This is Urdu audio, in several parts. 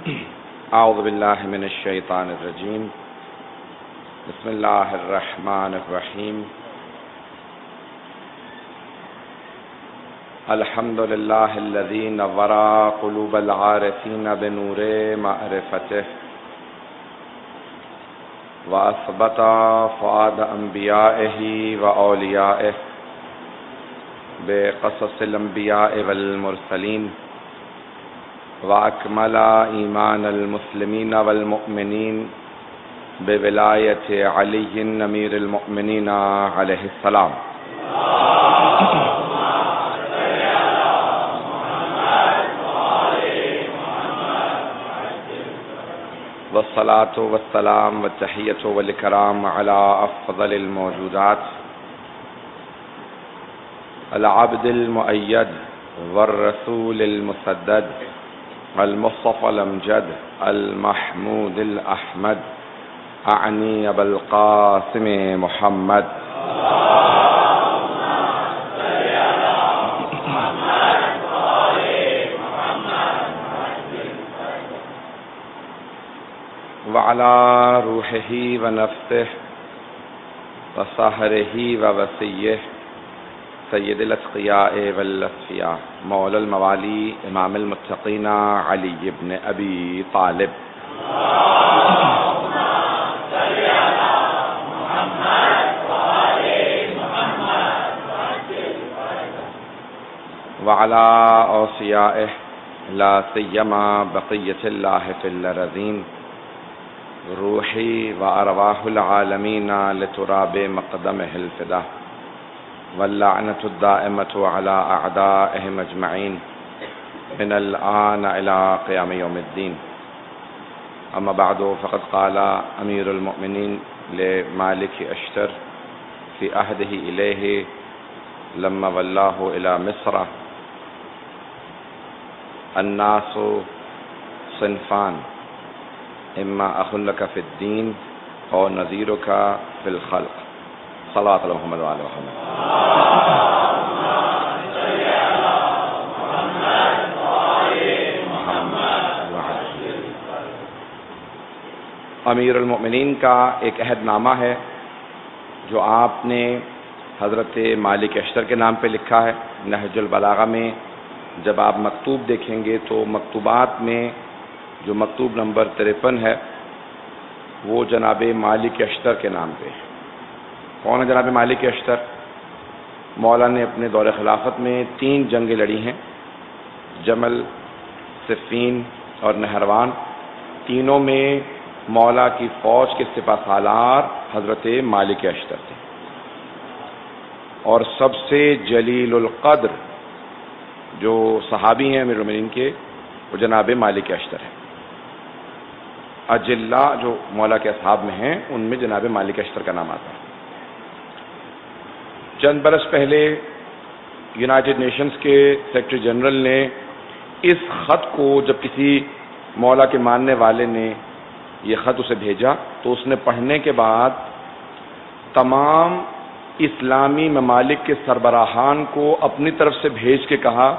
اعوذ باللہ من الشیطان الرجیم بسم اللہ الرحمن الرحیم الحمد للہ الذی نور قلوب العارفین بنور معرفتہ واثبت فؤاد انبیائہ واولیائہ بقصص الانبیاء والمرسلین وأكمل إيمان المسلمين والمؤمنين بولاية علي أمير المؤمنين عليه السلام. والصلاة والسلام والتحية والإكرام على أفضل الموجودات العبد المؤيد والرسول المسدد المصطفى الأمجد المحمود الأحمد أعني أبا القاسم محمد وعلى روحه ونفسه وصهره ووصيه سید الاتقیاء والاصفیاء مولا الموالی امام المتقین علی ابن ابی طالب وعلی اوصیائہ لا سیما بقیت اللہ فی الارضین روحی وارواح العالمین لتراب مقدمہ الفدا واللعنة الدائمة على أعدائهم أجمعين من الآن إلى قيام يوم الدين. أما بعد فقد قال أمير المؤمنين لمالك أشتر في عهده إليه لما ولاه إلى مصر: الناس صنفان إما أخ لك في الدين أو نذيرك في الخلق. صلوات علی محمد وعلی محمد. امیر المؤمنین کا ایک عہد نامہ ہے جو آپ نے حضرت مالک اشتر کے نام پہ لکھا ہے. نہج البلاغہ میں جب آپ مکتوب دیکھیں گے تو مکتوبات میں جو مکتوب نمبر 53 ہے وہ جناب مالک اشتر کے نام پہ ہے. کون ہے جناب مالک اشتر؟ مولا نے اپنے دور خلافت میں 3 جنگیں لڑی ہیں: جمل، صفین اور نہروان. تینوں میں مولا کی فوج کے سپہ سالار حضرت مالک اشتر تھے، اور سب سے جلیل القدر جو صحابی ہیں امیر المؤمنین کے وہ جناب مالک اشتر ہیں. اجلہ جو مولا کے اصحاب میں ہیں ان میں جناب مالک اشتر کا نام آتا ہے. چند برس پہلے یونائٹڈ نیشنز کے سیکرٹری جنرل نے اس خط کو جب کسی مولا کے ماننے والے نے یہ خط اسے بھیجا تو اس نے پڑھنے کے بعد تمام اسلامی ممالک کے سربراہان کو اپنی طرف سے بھیج کے کہا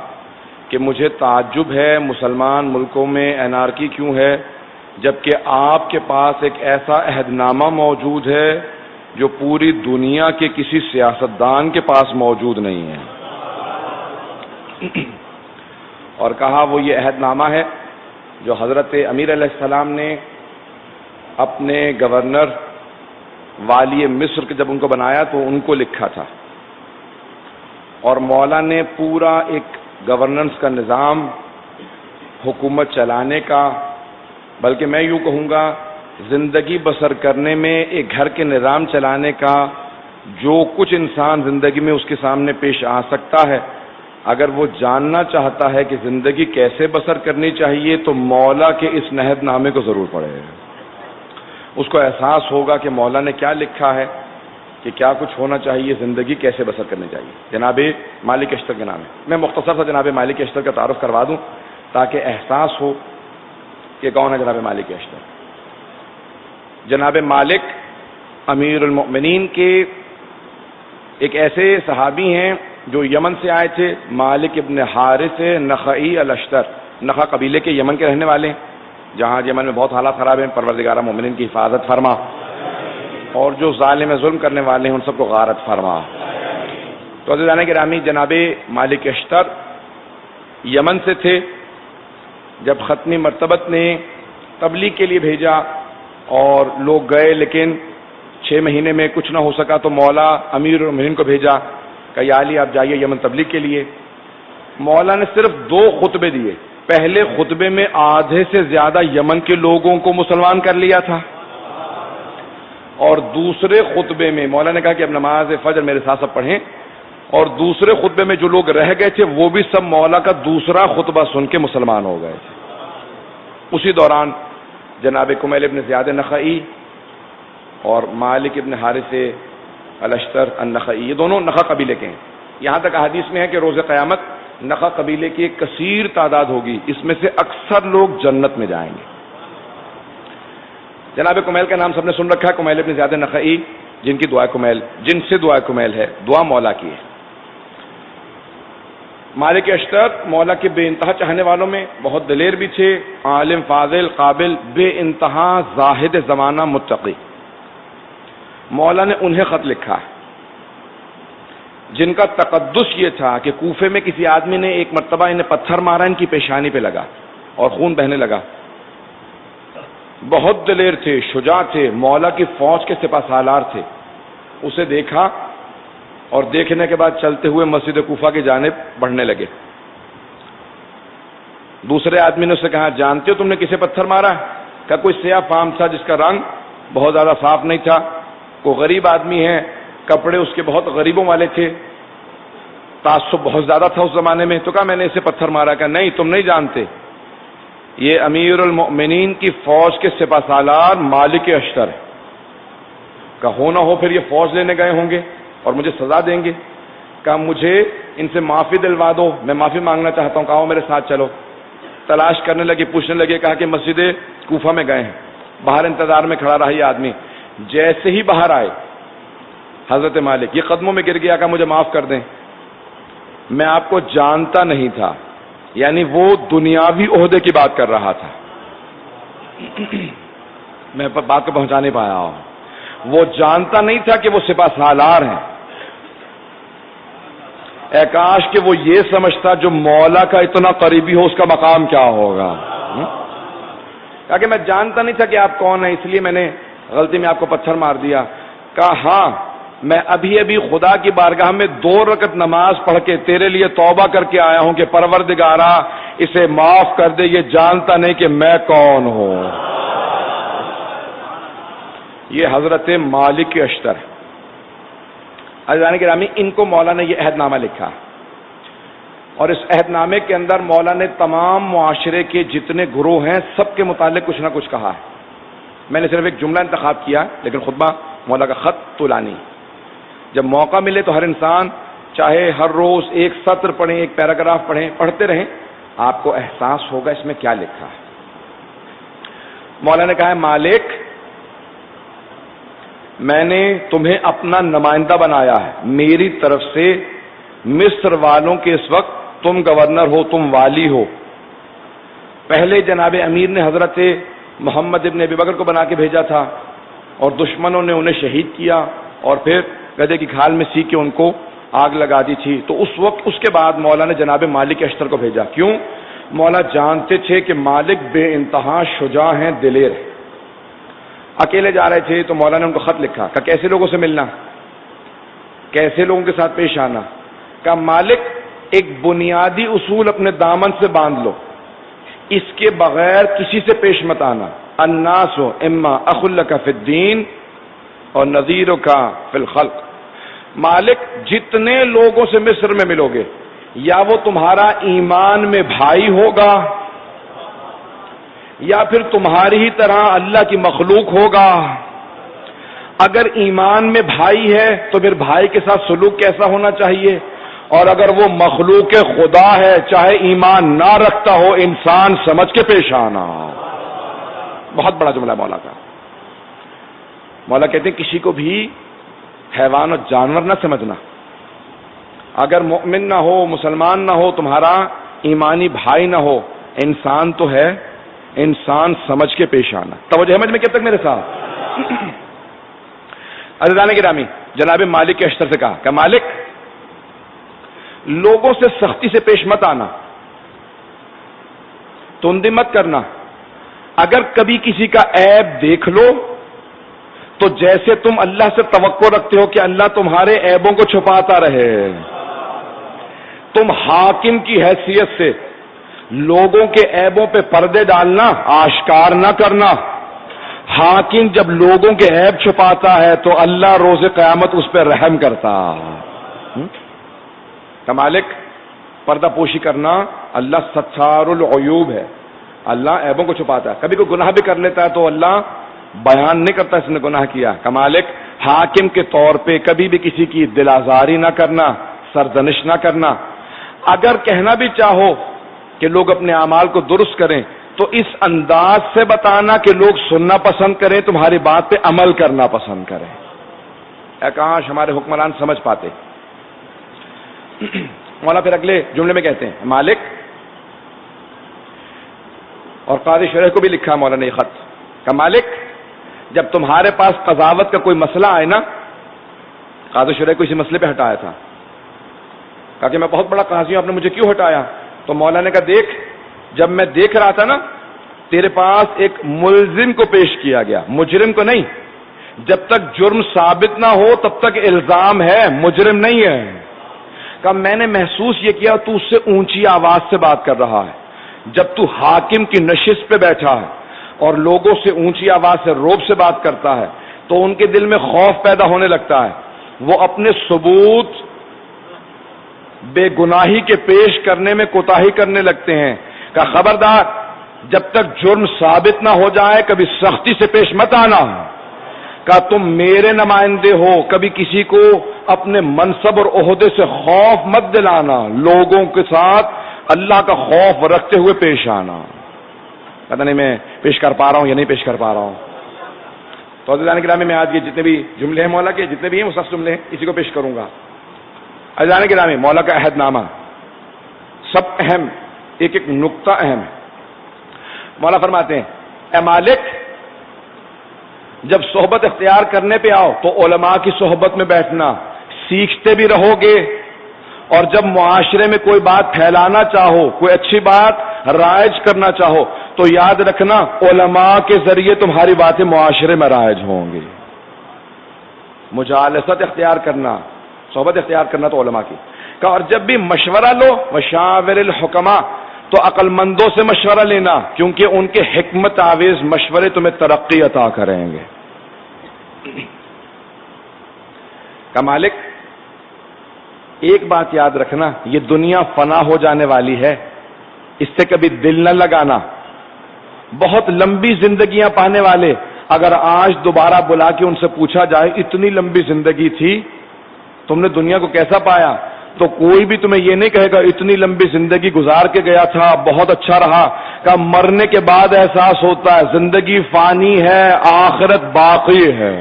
کہ مجھے تعجب ہے مسلمان ملکوں میں انارکی کیوں ہے جبکہ آپ کے پاس ایک ایسا عہد نامہ موجود ہے جو پوری دنیا کے کسی سیاستدان کے پاس موجود نہیں ہے. اور کہا وہ یہ عہد نامہ ہے جو حضرت امیر علیہ السلام نے اپنے گورنر والی مصر کے جب ان کو بنایا تو ان کو لکھا تھا، اور مولا نے پورا ایک گورننس کا نظام حکومت چلانے کا، بلکہ میں یوں کہوں گا زندگی بسر کرنے میں ایک گھر کے نظام چلانے کا جو کچھ انسان زندگی میں اس کے سامنے پیش آ سکتا ہے، اگر وہ جاننا چاہتا ہے کہ زندگی کیسے بسر کرنی چاہیے تو مولا کے اس عہد نامے کو ضرور پڑھے. اس کو احساس ہوگا کہ مولا نے کیا لکھا ہے کہ کیا کچھ ہونا چاہیے، زندگی کیسے بسر کرنی چاہیے. جناب مالک اشتر کے نام ہے. میں مختصر سا جناب مالک اشتر کا تعارف کروا دوں تاکہ احساس ہو کہ کون ہے جناب مالک اشتر. جناب مالک امیر المؤمنین کے ایک ایسے صحابی ہیں جو یمن سے آئے تھے. مالک ابن حارث نخعی الاشتر، نخع قبیلے کے یمن کے رہنے والے ہیں. جہاں یمن میں بہت حالات خراب ہیں، پروردگارہ مومنین کی حفاظت فرما، اور جو ظالم ظلم کرنے والے ہیں ان سب کو غارت فرما۔ تو عزیزان گرامی، جناب مالک اشتر یمن سے تھے، جب ختمی مرتبت نے تبلیغ کے لیے بھیجا اور لوگ گئے، لیکن 6 مہینے میں کچھ نہ ہو سکا، تو مولا امیر المومنین کو بھیجا کہ یا علی آپ جائیے یمن تبلیغ کے لیے۔ مولا نے صرف 2 خطبے دیے، پہلے خطبے میں آدھے سے زیادہ یمن کے لوگوں کو مسلمان کر لیا تھا، اور دوسرے خطبے میں مولا نے کہا کہ اب نماز فجر میرے ساتھ سب پڑھیں، اور دوسرے خطبے میں جو لوگ رہ گئے تھے وہ بھی سب مولا کا دوسرا خطبہ سن کے مسلمان ہو گئے تھے۔ اسی دوران جناب کمیل ابن زیاد نخعی اور مالک ابن حارث الاشتر النخعی، یہ دونوں نخع قبیلے کے ہیں۔ یہاں تک حدیث میں ہے کہ روز قیامت نخع قبیلے کی ایک کثیر تعداد ہوگی، اس میں سے اکثر لوگ جنت میں جائیں گے۔ جناب کمیل کا نام سب نے سن رکھا ہے، کمیل ابن زیاد نخعی، جن کی دعا کمیل، جن سے دعا کمیل ہے، دعا مولا کی ہے۔ مالک اشتر مولا کے بے انتہا چاہنے والوں میں بہت دلیر بھی تھے، عالم فاضل قابل، بے انتہا زاہد زمانہ متقی۔ مولا نے انہیں خط لکھا ہے جن کا تقدس یہ تھا کہ کوفے میں کسی آدمی نے ایک مرتبہ انہیں پتھر مارا، ان کی پیشانی پہ لگا اور خون بہنے لگا۔ بہت دلیر تھے، شجاع تھے، مولا کی فوج کے سپہ سالار تھے۔ اسے دیکھا اور دیکھنے کے بعد چلتے ہوئے مسجد کوفہ کی جانب بڑھنے لگے۔ دوسرے آدمی نے اسے کہا جانتے ہو تم نے کسے پتھر مارا؟ کہا کوئی سیاہ فام تھا جس کا رنگ بہت زیادہ صاف نہیں تھا، کوئی غریب آدمی ہے، کپڑے اس کے بہت غریبوں والے تھے، تعصب بہت زیادہ تھا اس زمانے میں۔ تو کہا میں نے اسے پتھر مارا۔ کہا نہیں تم نہیں جانتے، یہ امیر المؤمنین کی فوج کے سپہ سالار مالک اشتر ہے۔ کہا ہو نہ ہو پھر یہ فوج لینے گئے ہوں گے اور مجھے سزا دیں گے۔ کہا مجھے ان سے معافی دلوا دو، میں معافی مانگنا چاہتا ہوں۔ کہا میرے ساتھ چلو۔ تلاش کرنے لگے، پوچھنے لگے، کہا کہ مسجد کوفہ میں گئے ہیں۔ باہر انتظار میں کھڑا رہا یہ آدمی۔ جیسے ہی باہر آئے حضرت مالک یہ قدموں میں گر گیا، کہا مجھے معاف کر دیں، میں آپ کو جانتا نہیں تھا۔ یعنی وہ دنیاوی عہدے کی بات کر رہا تھا، میں بات کو پہنچا نہیں پایا ہوں۔ وہ جانتا نہیں تھا کہ وہ سپہ سالار ہیں۔ اے کاش کہ وہ یہ سمجھتا جو مولا کا اتنا قریبی ہو اس کا مقام کیا ہوگا۔ کہا کہ میں جانتا نہیں تھا کہ آپ کون ہیں، اس لیے میں نے غلطی میں آپ کو پتھر مار دیا۔ کہا ہاں میں ابھی ابھی خدا کی بارگاہ میں 2 رکعت نماز پڑھ کے تیرے لیے توبہ کر کے آیا ہوں کہ پروردگارا اسے معاف کر دے، یہ جانتا نہیں کہ میں کون ہوں۔ یہ حضرت مالک اشتر ہے۔ عزیزان گرامی، ان کو مولا نے یہ عہد نامہ لکھا، اور اس عہد نامے کے اندر مولا نے تمام معاشرے کے جتنے گروہ ہیں سب کے متعلق کچھ نہ کچھ کہا ہے۔ میں نے صرف ایک جملہ انتخاب کیا، لیکن خطبہ مولا کا خط طولانی۔ جب موقع ملے تو ہر انسان چاہے ہر روز ایک سطر پڑھیں، ایک پیراگراف پڑھیں، پڑھتے رہیں، آپ کو احساس ہوگا اس میں کیا لکھا ہے۔ مولا نے کہا ہے مالک میں نے تمہیں اپنا نمائندہ بنایا ہے میری طرف سے، مصر والوں کے اس وقت تم گورنر ہو، تم والی ہو۔ پہلے جناب امیر نے حضرت محمد ابن ابی بکر کو بنا کے بھیجا تھا، اور دشمنوں نے انہیں شہید کیا، اور پھر گدھے کی کھال میں سی کے ان کو آگ لگا دی تھی۔ تو اس وقت اس کے بعد مولا نے جناب مالک اشتر کو بھیجا۔ کیوں؟ مولا جانتے تھے کہ مالک بے انتہا شجاع ہیں، دلیر ہیں۔ اکیلے جا رہے تھے تو مولا نے ان کو خط لکھا کہ کیسے لوگوں سے ملنا، کیسے لوگوں کے ساتھ پیش آنا۔ کہ مالک ایک بنیادی اصول اپنے دامن سے باندھ لو، اس کے بغیر کسی سے پیش مت آنا۔ الناس اما اخ لک فی الدین اور نذیرک فی الخلق۔ مالک جتنے لوگوں سے مصر میں ملو گے، یا وہ تمہارا ایمان میں بھائی ہوگا، یا پھر تمہاری ہی طرح اللہ کی مخلوق ہوگا۔ اگر ایمان میں بھائی ہے تو پھر بھائی کے ساتھ سلوک کیسا ہونا چاہیے، اور اگر وہ مخلوق خدا ہے چاہے ایمان نہ رکھتا ہو، انسان سمجھ کے پیش آنا۔ بہت بڑا جملہ مولا کا۔ مولا کہتے ہیں کسی کو بھی حیوان اور جانور نہ سمجھنا، اگر مؤمن نہ ہو، مسلمان نہ ہو، تمہارا ایمانی بھائی نہ ہو، انسان تو ہے، انسان سمجھ کے پیش آنا. توجہ سمجھ میں کب تک میرے ساتھ؟ عزیزان گرامی، جناب مالک اشتر سے کہا کہ مالک، لوگوں سے سختی سے پیش مت آنا، تندی مت کرنا. اگر کبھی کسی کا عیب دیکھ لو تو جیسے تم اللہ سے توقع رکھتے ہو کہ اللہ تمہارے عیبوں کو چھپاتا رہے، تم حاکم کی حیثیت سے لوگوں کے عیبوں پہ پردے ڈالنا، آشکار نہ کرنا. حاکم جب لوگوں کے عیب چھپاتا ہے تو اللہ روز قیامت اس پہ رحم کرتا. کہ مالک، پردہ پوشی کرنا، اللہ ستار العیوب ہے، اللہ عیبوں کو چھپاتا ہے. کبھی کوئی گناہ بھی کر لیتا ہے تو اللہ بیان نہیں کرتا اس نے گناہ کیا. کہ مالک، حاکم کے طور پہ کبھی بھی کسی کی دل آزاری نہ کرنا، سرزنش نہ کرنا. اگر کہنا بھی چاہو کہ لوگ اپنے اعمال کو درست کریں تو اس انداز سے بتانا کہ لوگ سننا پسند کریں، تمہاری بات پہ عمل کرنا پسند کریں. کاش ہمارے حکمران سمجھ پاتے. مولا پھر اگلے جملے میں کہتے ہیں مالک، اور قاضی شرح کو بھی لکھا مولا نے یہ خط کہ مالک، جب تمہارے پاس قضاوت کا کوئی مسئلہ آئے نا، قاضی شرح کو اسی مسئلے پہ ہٹایا تھا، کہا کہ میں بہت بڑا قاضی ہوں، آپ نے مجھے کیوں ہٹایا؟ تو مولا نے کہا دیکھ، جب میں دیکھ رہا تھا نا، تیرے پاس ایک ملزم کو پیش کیا گیا، مجرم کو نہیں. جب تک جرم ثابت نہ ہو تب تک الزام ہے، مجرم نہیں ہے. کہ میں نے محسوس یہ کیا تو اس سے اونچی آواز سے بات کر رہا ہے. جب تو حاکم کی نشست پہ بیٹھا ہے اور لوگوں سے اونچی آواز سے روب سے بات کرتا ہے تو ان کے دل میں خوف پیدا ہونے لگتا ہے، وہ اپنے ثبوت بے گناہی کے پیش کرنے میں کوتاہی کرنے لگتے ہیں. کہ خبردار، جب تک جرم ثابت نہ ہو جائے کبھی سختی سے پیش مت آنا. کہ تم میرے نمائندے ہو، کبھی کسی کو اپنے منصب اور عہدے سے خوف مت دلانا، لوگوں کے ساتھ اللہ کا خوف رکھتے ہوئے پیش آنا. پتہ نہیں میں پیش کر پا رہا ہوں یا نہیں پیش کر پا رہا ہوں. تو عزیزان گرامی، میں آج یہ جتنے بھی جملے ہیں مولا کے، جتنے بھی ہیں وہ سخت جملے ہیں، اسی کو پیش کروں گا. عزیزان گرامی، مولا کا عہد نامہ سب اہم، ایک ایک نقطہ اہم ہے. مولا فرماتے ہیں اے مالک، جب صحبت اختیار کرنے پہ آؤ تو علماء کی صحبت میں بیٹھنا، سیکھتے بھی رہو گے. اور جب معاشرے میں کوئی بات پھیلانا چاہو، کوئی اچھی بات رائج کرنا چاہو تو یاد رکھنا علماء کے ذریعے تمہاری باتیں معاشرے میں رائج ہوں گی. مجالست اختیار کرنا، صحبت اختیار کرنا تو علماء کی. اور جب بھی مشورہ لو، مشاور الحکماء، تو عقل مندوں سے مشورہ لینا، کیونکہ ان کے حکمت آویز مشورے تمہیں ترقی عطا کریں گے. کہ مالک، ایک بات یاد رکھنا، یہ دنیا فنا ہو جانے والی ہے، اس سے کبھی دل نہ لگانا. بہت لمبی زندگیاں پانے والے اگر آج دوبارہ بلا کے ان سے پوچھا جائے اتنی لمبی زندگی تھی، تم نے دنیا کو کیسا پایا، تو کوئی بھی تمہیں یہ نہیں کہے گا اتنی لمبی زندگی گزار کے گیا تھا بہت اچھا رہا. کہ مرنے کے بعد احساس ہوتا ہے زندگی فانی ہے، آخرت باقی ہے.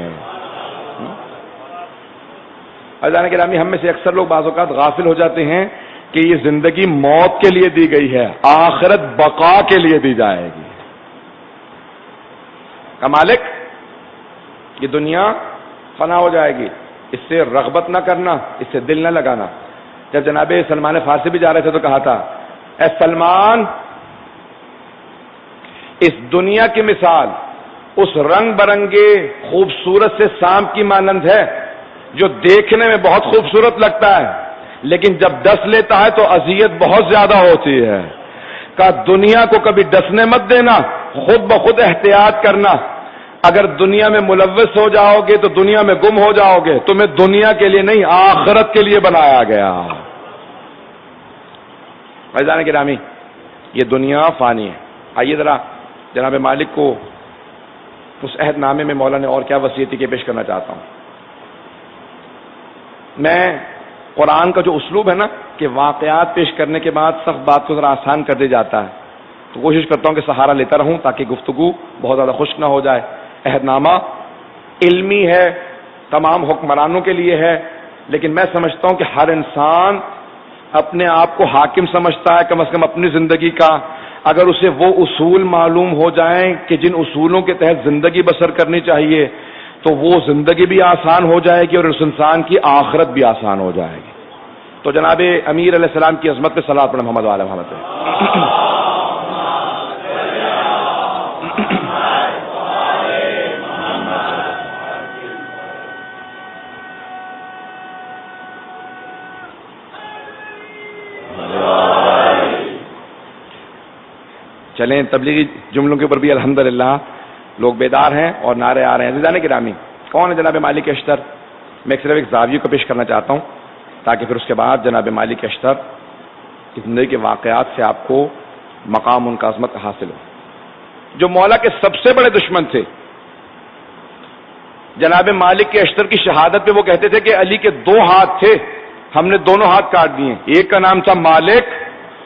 عزیزان گرامی، ہم میں سے اکثر لوگ بعض اوقات غافل ہو جاتے ہیں کہ یہ زندگی موت کے لیے دی گئی ہے، آخرت بقا کے لیے دی جائے گی. کہ مالک، یہ دنیا فنا ہو جائے گی، اس سے رغبت نہ کرنا، اس سے دل نہ لگانا. جب جناب سلمان فارسی بھی جا رہے تھے تو کہا تھا اے سلمان، اس دنیا کی مثال اس رنگ برنگے خوبصورت سے سانپ کی مانند ہے جو دیکھنے میں بہت خوبصورت لگتا ہے لیکن جب ڈس لیتا ہے تو اذیت بہت زیادہ ہوتی ہے. کہ دنیا کو کبھی ڈسنے مت دینا، خود بخود احتیاط کرنا. اگر دنیا میں ملوث ہو جاؤ گے تو دنیا میں گم ہو جاؤ گے. تمہیں دنیا کے لیے نہیں، آخرت کے لیے بنایا گیا. عزیزان گرامی، یہ دنیا فانی ہے. آئیے ذرا جناب مالک کو اس عہد نامے میں مولا نے اور کیا وصیتی کے پیش کرنا چاہتا ہوں. میں قرآن کا جو اسلوب ہے نا کہ واقعات پیش کرنے کے بعد سخت بات کو ذرا آسان کر دیا جاتا ہے، تو کوشش کرتا ہوں کہ سہارا لیتا رہوں تاکہ گفتگو بہت زیادہ خشک نہ ہو جائے. عہد نامہ علمی ہے، تمام حکمرانوں کے لیے ہے، لیکن میں سمجھتا ہوں کہ ہر انسان اپنے آپ کو حاکم سمجھتا ہے، کم از کم اپنی زندگی کا. اگر اسے وہ اصول معلوم ہو جائیں کہ جن اصولوں کے تحت زندگی بسر کرنی چاہیے تو وہ زندگی بھی آسان ہو جائے گی اور اس انسان کی آخرت بھی آسان ہو جائے گی. تو جناب امیر علیہ السلام کی عظمت پہ صلوات پڑھیں محمد وعلی محمد. چلیں تبلیغی جملوں کے اوپر بھی الحمدللہ لوگ بیدار ہیں اور نعرے آ رہے ہیں. عزیزان گرامی، کون ہے جناب مالک اشتر؟ میں صرف ایک زاویے کو پیش کرنا چاہتا ہوں تاکہ پھر اس کے بعد جناب مالک اشتر کی زندگی کے واقعات سے آپ کو مقام ان کا عظمت حاصل ہو. جو مولا کے سب سے بڑے دشمن تھے جناب مالک کے اشتر کی شہادت پہ وہ کہتے تھے کہ علی کے 2 ہاتھ تھے، ہم نے دونوں ہاتھ کاٹ دیے. ایک کا نام تھا مالک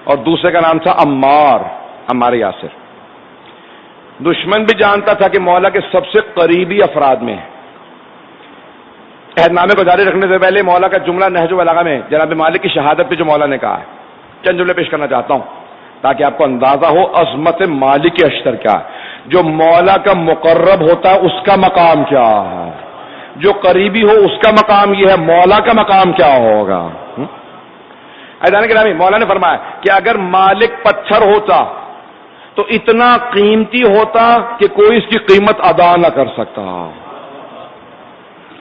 اور دوسرے کا نام تھا عمار یاسر. دشمن بھی جانتا تھا کہ مولا کے سب سے قریبی افراد میں ہے. عہد نامے کو جاری رکھنے سے پہلے مولا کا جملہ نہج البلاغہ میں جناب مالک کی شہادت پہ جو مولا نے کہا ہے چند جملے پیش کرنا چاہتا ہوں تاکہ آپ کو اندازہ ہو عظمت مالک اشتر کیا ہے. جو مولا کا مقرب ہوتا ہے اس کا مقام کیا ہے، جو قریبی ہو اس کا مقام یہ ہے، مولا کا مقام کیا ہوگا. عزیزان گرامی، مولا نے فرمایا کہ اگر مالک پتھر ہوتا تو اتنا قیمتی ہوتا کہ کوئی اس کی قیمت ادا نہ کر سکتا،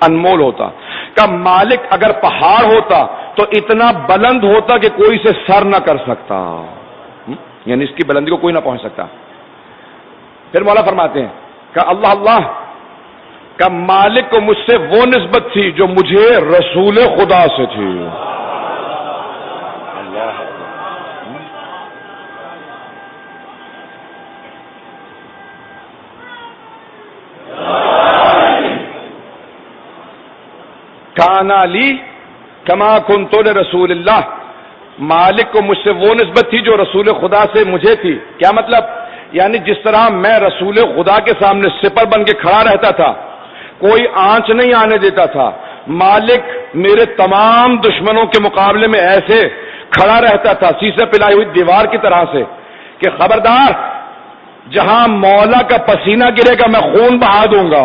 انمول ہوتا. کہ مالک اگر پہاڑ ہوتا تو اتنا بلند ہوتا کہ کوئی اسے سر نہ کر سکتا، یعنی اس کی بلندی کو کوئی نہ پہنچ سکتا. پھر مولا فرماتے ہیں کہ اللہ اللہ کا مالک کو مجھ سے وہ نسبت تھی جو مجھے رسول خدا سے تھی. کانا لی کما کنت لرسول اللہ، مالک کو مجھ سے وہ نسبت تھی جو رسول خدا سے مجھے تھی. کیا مطلب؟ یعنی جس طرح میں رسول خدا کے سامنے سپر بن کے کھڑا رہتا تھا، کوئی آنچ نہیں آنے دیتا تھا، مالک میرے تمام دشمنوں کے مقابلے میں ایسے کھڑا رہتا تھا سیسے پلائی ہوئی دیوار کی طرح سے کہ خبردار جہاں مولا کا پسینہ گرے گا میں خون بہا دوں گا.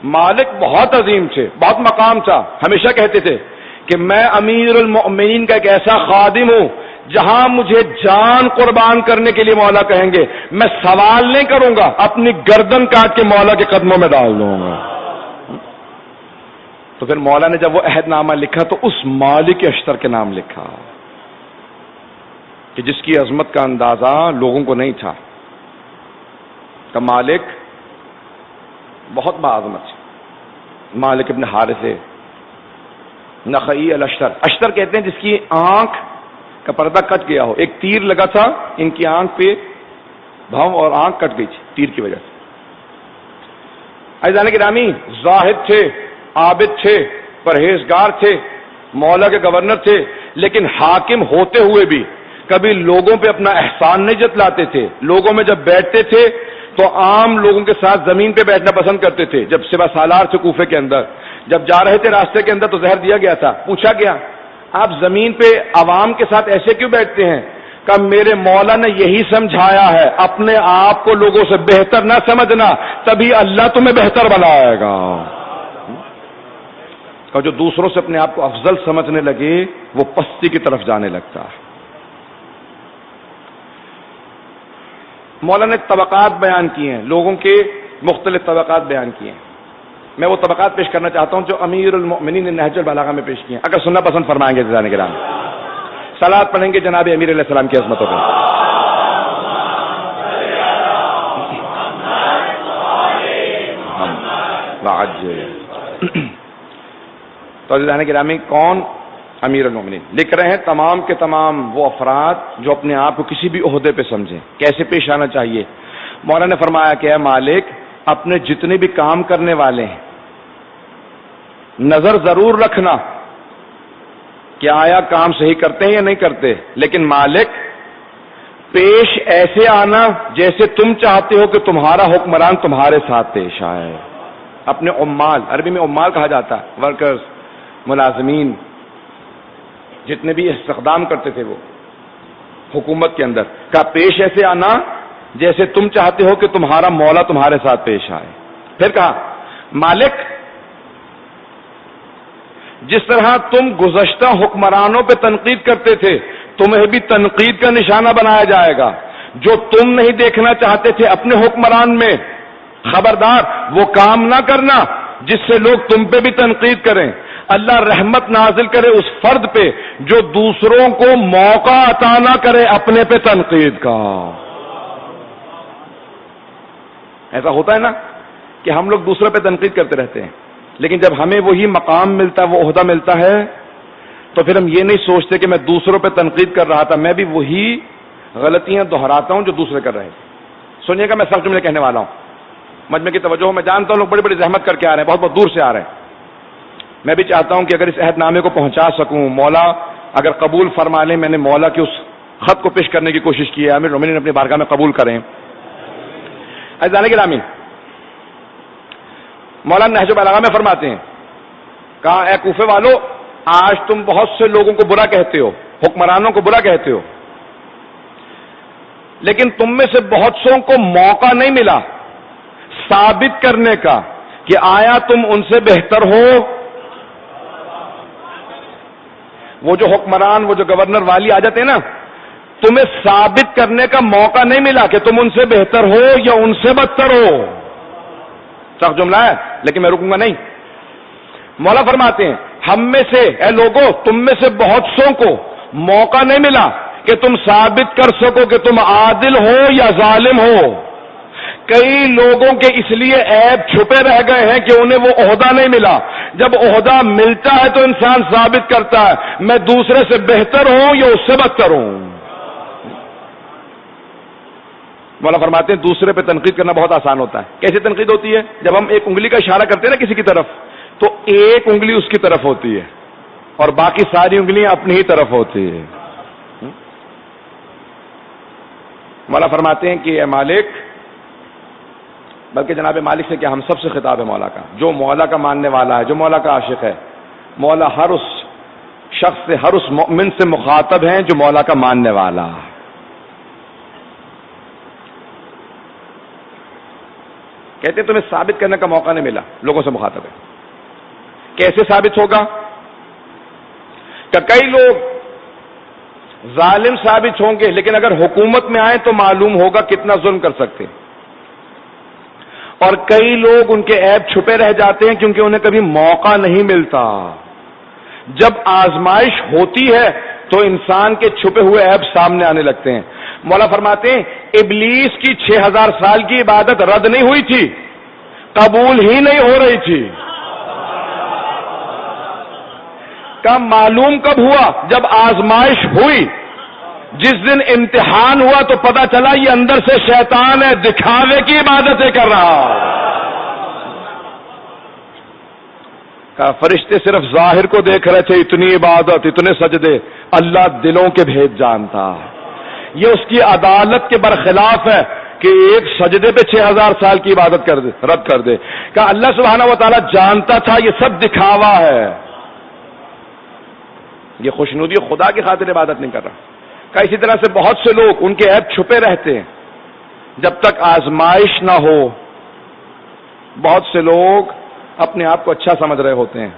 مالک بہت عظیم تھے، بہت مقام تھا. ہمیشہ کہتے تھے کہ میں امیر المؤمنین کا ایک ایسا خادم ہوں جہاں مجھے جان قربان کرنے کے لیے مولا کہیں گے میں سوال نہیں کروں گا، اپنی گردن کاٹ کے مولا کے قدموں میں ڈال دوں گا. تو پھر مولا نے جب وہ عہد نامہ لکھا تو اس مالک اشتر کے نام لکھا کہ جس کی عظمت کا اندازہ لوگوں کو نہیں تھا. کہ مالک بہت باعظمت ہے. مالک ابن حارث نخعی الاشتر، اشتر کہتے ہیں جس کی آنکھ کا پردہ کٹ گیا ہو. ایک تیر لگا تھا ان کی آنکھ پہ بھاؤں اور آنکھ کٹ گئی تھی تیر کی وجہ سے. عزیزان گرامی، زاہد تھے، عابد تھے، پرہیزگار تھے، مولا کے گورنر تھے، لیکن حاکم ہوتے ہوئے بھی کبھی لوگوں پہ اپنا احسان نہیں جتلاتے تھے. لوگوں میں جب بیٹھتے تھے تو عام لوگوں کے ساتھ زمین پہ بیٹھنا پسند کرتے تھے. جب سپہ سالار تھے کوفے کے اندر، جب جا رہے تھے راستے کے اندر تو زہر دیا گیا تھا. پوچھا گیا آپ زمین پہ عوام کے ساتھ ایسے کیوں بیٹھتے ہیں؟ کہ میرے مولا نے یہی سمجھایا ہے اپنے آپ کو لوگوں سے بہتر نہ سمجھنا، تبھی اللہ تمہیں بہتر بنائے گا. اور جو دوسروں سے اپنے آپ کو افضل سمجھنے لگے وہ پستی کی طرف جانے لگتا ہے. مولا نے طبقات بیان کیے ہیں، لوگوں کے مختلف طبقات بیان کیے ہیں. میں وہ طبقات پیش کرنا چاہتا ہوں جو امیر المؤمنین نے نہج البلاغہ میں پیش کیے ہیں. اگر سننا پسند فرمائیں گے جزانے گرام، صلوات پڑھیں گے جناب امیر علیہ السلام کی عظمتوں پر. تو جزانے گرامی کون امیر المؤمنین؟ لکھ رہے ہیں تمام کے تمام وہ افراد جو اپنے آپ کو کسی بھی عہدے پہ سمجھیں، کیسے پیش آنا چاہیے. مولا نے فرمایا کہ اے مالک، اپنے جتنے بھی کام کرنے والے ہیں نظر ضرور رکھنا کہ آیا کام صحیح کرتے ہیں یا نہیں کرتے، لیکن مالک پیش ایسے آنا جیسے تم چاہتے ہو کہ تمہارا حکمران تمہارے ساتھ پیش آئے. اپنے عمال، عربی میں عمال کہا جاتا ہے، ورکرز، ملازمین، جتنے بھی استخدام کرتے تھے وہ حکومت کے اندر، کہا پیش ایسے آنا جیسے تم چاہتے ہو کہ تمہارا مولا تمہارے ساتھ پیش آئے۔ پھر کہا مالک جس طرح تم گزشتہ حکمرانوں پہ تنقید کرتے تھے تمہیں بھی تنقید کا نشانہ بنایا جائے گا، جو تم نہیں دیکھنا چاہتے تھے اپنے حکمران میں، خبردار وہ کام نہ کرنا جس سے لوگ تم پہ بھی تنقید کریں۔ اللہ رحمت نازل کرے اس فرد پہ جو دوسروں کو موقع عطا نہ کرے اپنے پہ تنقید کا۔ ایسا ہوتا ہے نا کہ ہم لوگ دوسروں پہ تنقید کرتے رہتے ہیں، لیکن جب ہمیں وہی مقام ملتا ہے، وہ عہدہ ملتا ہے، تو پھر ہم یہ نہیں سوچتے کہ میں دوسروں پہ تنقید کر رہا تھا، میں بھی وہی غلطیاں دہراتا ہوں جو دوسرے کر رہے ہیں۔ سنیے گا میں سب جملے کہنے والا ہوں، مجمع کی توجہ، میں جانتا ہوں لوگ بڑی بڑی زحمت کر کے آ رہے ہیں، بہت بہت دور سے آ رہے ہیں، میں بھی چاہتا ہوں کہ اگر اس عہد نامے کو پہنچا سکوں، مولا اگر قبول فرما لیں، میں نے مولا کے اس خط کو پیش کرنے کی کوشش کی ہے، امیر المومنین اپنی بارگاہ میں قبول کریں۔ عزیزان گرامی، مولانا نہج البلاغہ میں فرماتے ہیں، کہا اے کوفے والو، آج تم بہت سے لوگوں کو برا کہتے ہو، حکمرانوں کو برا کہتے ہو، لیکن تم میں سے بہت سوں کو موقع نہیں ملا ثابت کرنے کا کہ آیا تم ان سے بہتر ہو۔ وہ جو حکمران، وہ جو گورنر والی آ جاتے ہیں نا، تمہیں ثابت کرنے کا موقع نہیں ملا کہ تم ان سے بہتر ہو یا ان سے بدتر ہو۔ سخت جملہ ہے لیکن میں رکوں گا نہیں۔ مولا فرماتے ہیں ہم میں سے، اے لوگوں، تم میں سے بہت سوں کو موقع نہیں ملا کہ تم ثابت کر سکو کہ تم عادل ہو یا ظالم ہو۔ کئی لوگوں کے اس لیے عیب چھپے رہ گئے ہیں کہ انہیں وہ عہدہ نہیں ملا۔ جب عہدہ ملتا ہے تو انسان ثابت کرتا ہے میں دوسرے سے بہتر ہوں یا اس سے بدتر ہوں۔ مولا فرماتے ہیں دوسرے پہ تنقید کرنا بہت آسان ہوتا ہے۔ کیسے تنقید ہوتی ہے؟ جب ہم ایک انگلی کا اشارہ کرتے ہیں نا کسی کی طرف، تو ایک انگلی اس کی طرف ہوتی ہے اور باقی ساری انگلیاں اپنی ہی طرف ہوتی ہے۔ مولا فرماتے ہیں کہ اے مالک، بلکہ جناب مالک سے کیا ہم سب سے خطاب ہے مولا کا، جو مولا کا ماننے والا ہے، جو مولا کا عاشق ہے، مولا ہر اس شخص سے، ہر اس مومن سے مخاطب ہیں جو مولا کا ماننے والا ہے۔ کہتے ہیں تمہیں ثابت کرنے کا موقع نہیں ملا، لوگوں سے مخاطب ہے۔ کیسے ثابت ہوگا؟ کہ کئی لوگ ظالم ثابت ہوں گے لیکن اگر حکومت میں آئیں تو معلوم ہوگا کتنا ظلم کر سکتے ہیں، اور کئی لوگ ان کے عیب چھپے رہ جاتے ہیں کیونکہ انہیں کبھی موقع نہیں ملتا۔ جب آزمائش ہوتی ہے تو انسان کے چھپے ہوئے عیب سامنے آنے لگتے ہیں۔ مولا فرماتے ہیں ابلیس کی 6000 سال کی عبادت رد نہیں ہوئی تھی، قبول ہی نہیں ہو رہی تھی۔ کا معلوم کب ہوا؟ جب آزمائش ہوئی، جس دن امتحان ہوا تو پتا چلا یہ اندر سے شیطان ہے، دکھاوے کی عبادتیں کر رہا۔ کہا فرشتے صرف ظاہر کو دیکھ رہے تھے، اتنی عبادت، اتنے سجدے، اللہ دلوں کے بھید جانتا۔ یہ اس کی عدالت کے برخلاف ہے کہ ایک سجدے پہ 6000 سال کی عبادت رد کر دے۔ کہا اللہ سبحانہ و تعالیٰ جانتا تھا یہ سب دکھاوا ہے، یہ خوشنودی خدا کی خاطر عبادت نہیں کر رہا۔ کہ اسی طرح سے بہت سے لوگ ان کے عیب چھپے رہتے ہیں جب تک آزمائش نہ ہو۔ بہت سے لوگ اپنے آپ کو اچھا سمجھ رہے ہوتے ہیں۔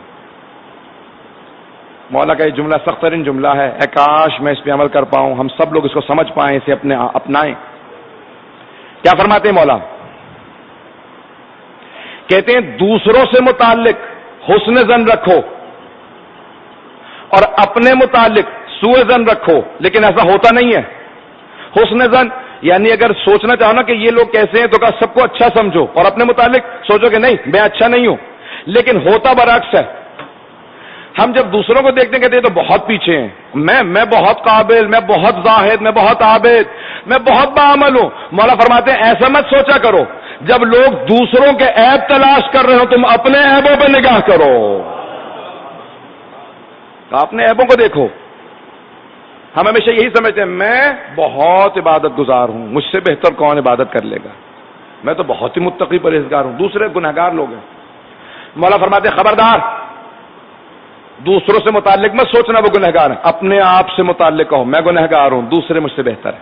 مولا کا یہ جملہ سخت ترین جملہ ہے، اے کاش میں اس پہ عمل کر پاؤں، ہم سب لوگ اس کو سمجھ پائیں، اسے اپنائیں۔ کیا فرماتے ہیں مولا؟ کہتے ہیں دوسروں سے متعلق حسن ظن رکھو اور اپنے متعلق سوء ظن رکھو، لیکن ایسا ہوتا نہیں ہے۔ حسن ظن یعنی اگر سوچنا چاہو نا کہ یہ لوگ کیسے ہیں تو کہا سب کو اچھا سمجھو، اور اپنے متعلق سوچو کہ نہیں میں اچھا نہیں ہوں، لیکن ہوتا برعکس ہے۔ ہم جب دوسروں کو دیکھتے ہیں کہتے ہیں تو بہت پیچھے ہیں، میں بہت قابل، میں بہت زاہد، میں بہت عابد، میں بہت باعمل ہوں۔ مولا فرماتے ہیں ایسا مت سوچا کرو، جب لوگ دوسروں کے عیب تلاش کر رہے ہو تم اپنے عیبوں پہ نگاہ کرو، اپنے عیبوں کو دیکھو۔ ہم ہمیشہ یہی سمجھتے ہیں میں بہت عبادت گزار ہوں، مجھ سے بہتر کون عبادت کر لے گا، میں تو بہت ہی متقی پرہیزگار ہوں، دوسرے گنہگار لوگ ہیں۔ مولا فرماتے ہیں خبردار، دوسروں سے متعلق مت سوچنا وہ گنہگار ہے، اپنے آپ سے متعلق کہو میں گنہگار ہوں، دوسرے مجھ سے بہتر ہے۔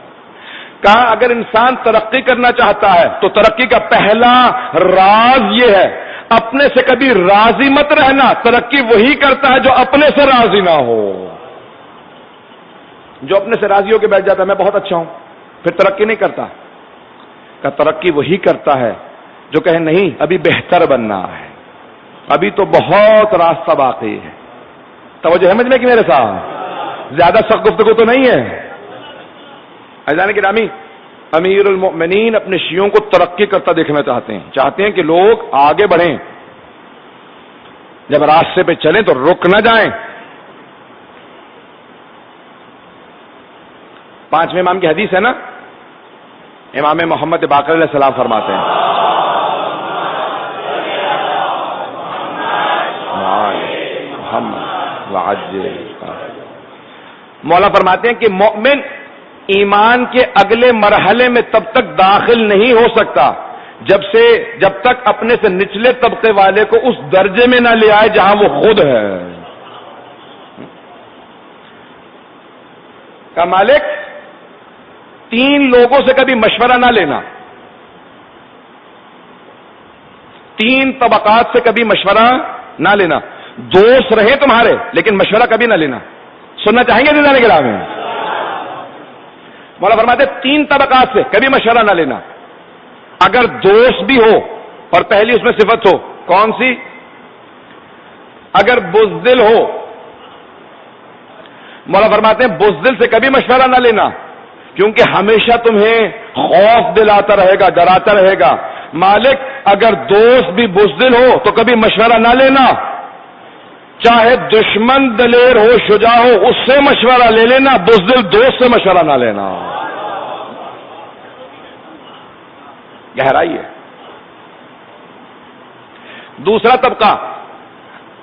کہا اگر انسان ترقی کرنا چاہتا ہے تو ترقی کا پہلا راز یہ ہے، اپنے سے کبھی راضی مت رہنا۔ ترقی وہی کرتا ہے جو اپنے سے راضی نہ ہو۔ جو اپنے سے راضی ہو کے بیٹھ جاتا ہے میں بہت اچھا ہوں، پھر ترقی نہیں کرتا۔ کہ ترقی وہی کرتا ہے جو کہے نہیں ابھی بہتر بننا ہے، ابھی تو بہت راستہ باقی ہے۔ توجہ ہے مجھ میں کہ میرے ساتھ زیادہ سخت گفتگو تو نہیں ہے۔ عزیزان گرامی، امیر المؤمنین اپنے شیعوں کو ترقی کرتا دیکھنا چاہتے ہیں کہ لوگ آگے بڑھیں، جب راستے پہ چلیں تو رک نہ جائیں۔ پانچویں امام کی حدیث ہے نا، امام محمد باقر علیہ السلام فرماتے ہیں مولا فرماتے ہیں کہ مومن ایمان کے اگلے مرحلے میں تب تک داخل نہیں ہو سکتا جب تک اپنے سے نچلے طبقے والے کو اس درجے میں نہ لے آئے جہاں وہ خود ہے۔ کہ مالک تین لوگوں سے کبھی مشورہ نہ لینا، تین طبقات سے کبھی مشورہ نہ لینا۔ دوست رہے تمہارے لیکن مشورہ کبھی نہ لینا۔ سننا چاہیں گے عزیزان گرامی؟ مولا فرماتے تین طبقات سے کبھی مشورہ نہ لینا۔ اگر دوست بھی ہو اور پہلی اس میں صفت ہو، کون سی؟ اگر بزدل ہو، مولا فرماتے ہیں بزدل سے کبھی مشورہ نہ لینا، کیونکہ ہمیشہ تمہیں خوف دلاتا رہے گا، ڈراتا رہے گا۔ مالک اگر دوست بھی بزدل ہو تو کبھی مشورہ نہ لینا، چاہے دشمن دلیر ہو، شجاع ہو، اس سے مشورہ لے لینا، بزدل دوست سے مشورہ نہ لینا۔ گہرائی ہے۔ دوسرا طبقہ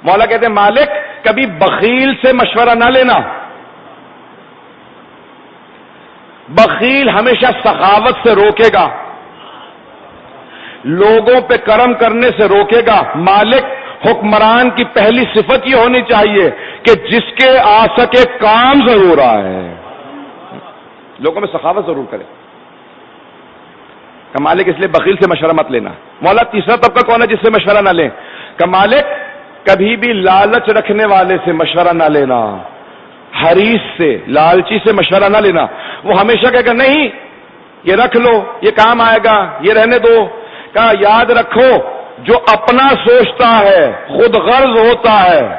مولا کہتے ہیں مالک کبھی بخیل سے مشورہ نہ لینا۔ بخیل ہمیشہ سخاوت سے روکے گا، لوگوں پہ کرم کرنے سے روکے گا۔ مالک حکمران کی پہلی صفت یہ ہونی چاہیے کہ جس کے آ سکے کام ضرور آئے، لوگوں میں سخاوت ضرور کرے۔ کہ مالک اس لیے بخیل سے مشورہ مت لینا۔ مولا تیسرا طبقہ کون ہے جس سے مشورہ نہ لیں؟ کہ مالک کبھی بھی لالچ رکھنے والے سے مشورہ نہ لینا، حریص سے، لالچی سے مشورہ نہ لینا۔ وہ ہمیشہ کہے گا نہیں یہ رکھ لو، یہ کام آئے گا، یہ رہنے دو۔ کہا یاد رکھو جو اپنا سوچتا ہے، خود غرض ہوتا ہے،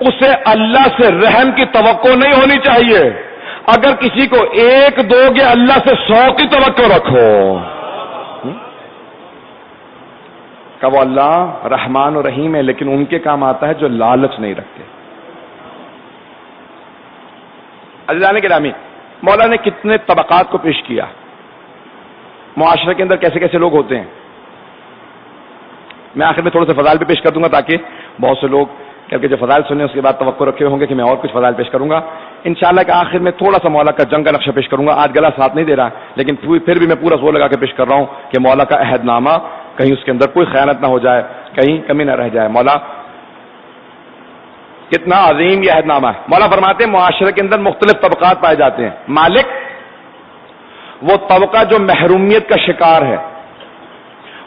اسے اللہ سے رحم کی توقع نہیں ہونی چاہیے۔ اگر کسی کو ایک دو گے اللہ سے 100 کی توقع رکھو۔ کہ وہ اللہ رحمان و رحیم ہے لیکن ان کے کام آتا ہے جو لالچ نہیں رکھتے۔ عزیزان گرامی، مولا نے کتنے طبقات کو پیش کیا، معاشرے کے اندر کیسے کیسے لوگ ہوتے ہیں۔ میں آخر میں تھوڑے سے فضائل بھی پیش کر دوں گا تاکہ بہت سے لوگ کیونکہ جو فضائل سنیں اس کے بعد توقع رکھے ہوں گے کہ میں اور کچھ فضائل پیش کروں گا انشاءاللہ کہ آخر میں تھوڑا سا مولا کا جنگ کا نقشہ پیش کروں گا۔ آج گلا ساتھ نہیں دے رہا لیکن پھر بھی میں پورا زور لگا کے پیش کر رہا ہوں کہ مولا کا عہد نامہ کہیں اس کے اندر کوئی خیانت نہ ہو جائے، کہیں کمی نہ رہ جائے۔ مولا کتنا عظیم یہ عہد نامہ ہے۔ مولا فرماتے ہیں معاشرے کے اندر مختلف طبقات پائے جاتے ہیں۔ مالک وہ طبقہ جو محرومیت کا شکار ہے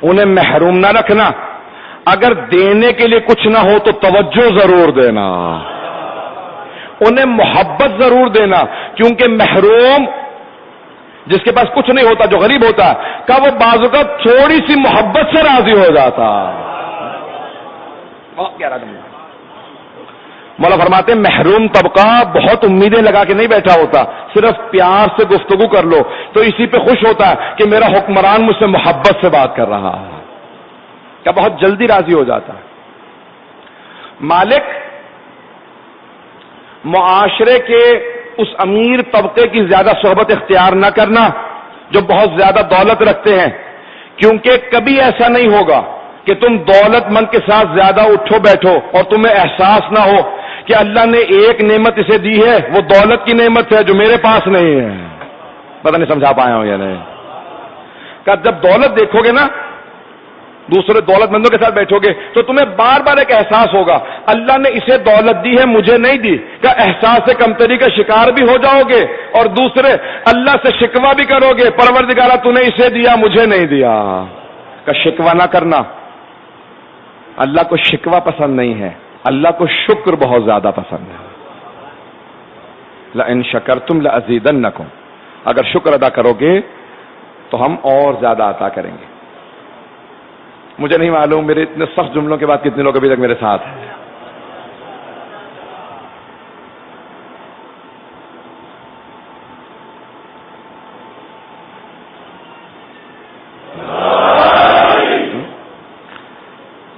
انہیں محروم نہ رکھنا، اگر دینے کے لیے کچھ نہ ہو تو توجہ ضرور دینا، انہیں محبت ضرور دینا، کیونکہ محروم جس کے پاس کچھ نہیں ہوتا، جو غریب ہوتا ہے، کہ وہ بعض اوقات تھوڑی سی محبت سے راضی ہو جاتا۔ مولا فرماتے ہیں محروم طبقہ بہت امیدیں لگا کے نہیں بیٹھا ہوتا، صرف پیار سے گفتگو کر لو تو اسی پہ خوش ہوتا ہے کہ میرا حکمران مجھ سے محبت سے بات کر رہا ہے، کیا بہت جلدی راضی ہو جاتا ہے۔ مالک معاشرے کے اس امیر طبقے کی زیادہ صحبت اختیار نہ کرنا جو بہت زیادہ دولت رکھتے ہیں، کیونکہ کبھی ایسا نہیں ہوگا کہ تم دولت مند کے ساتھ زیادہ اٹھو بیٹھو اور تمہیں احساس نہ ہو کہ اللہ نے ایک نعمت اسے دی ہے، وہ دولت کی نعمت ہے جو میرے پاس نہیں ہے۔ پتہ نہیں سمجھا پایا ہوں یا نہیں؟ کہ جب دولت دیکھو گے نا دوسرے دولت مندوں کے ساتھ بیٹھو گے تو تمہیں بار بار ایک احساس ہوگا اللہ نے اسے دولت دی ہے مجھے نہیں دی، کہ احساس کمتری کا شکار بھی ہو جاؤ گے، اور دوسرے اللہ سے شکوہ بھی کرو گے، پروردگارہ تو نے اسے دیا مجھے نہیں دیا، کہ شکوہ نہ کرنا۔ اللہ کو شکوہ پسند نہیں ہے، اللہ کو شکر بہت زیادہ پسند ہے۔ لَإِن شَكَرْتُمْ لَأَزِيدَنَّكُمْ، اگر شکر ادا کرو گے تو ہم اور زیادہ عطا کریں گے۔ مجھے نہیں معلوم میرے اتنے سخت جملوں کے بعد کتنے لوگ ابھی تک میرے ساتھ ہیں۔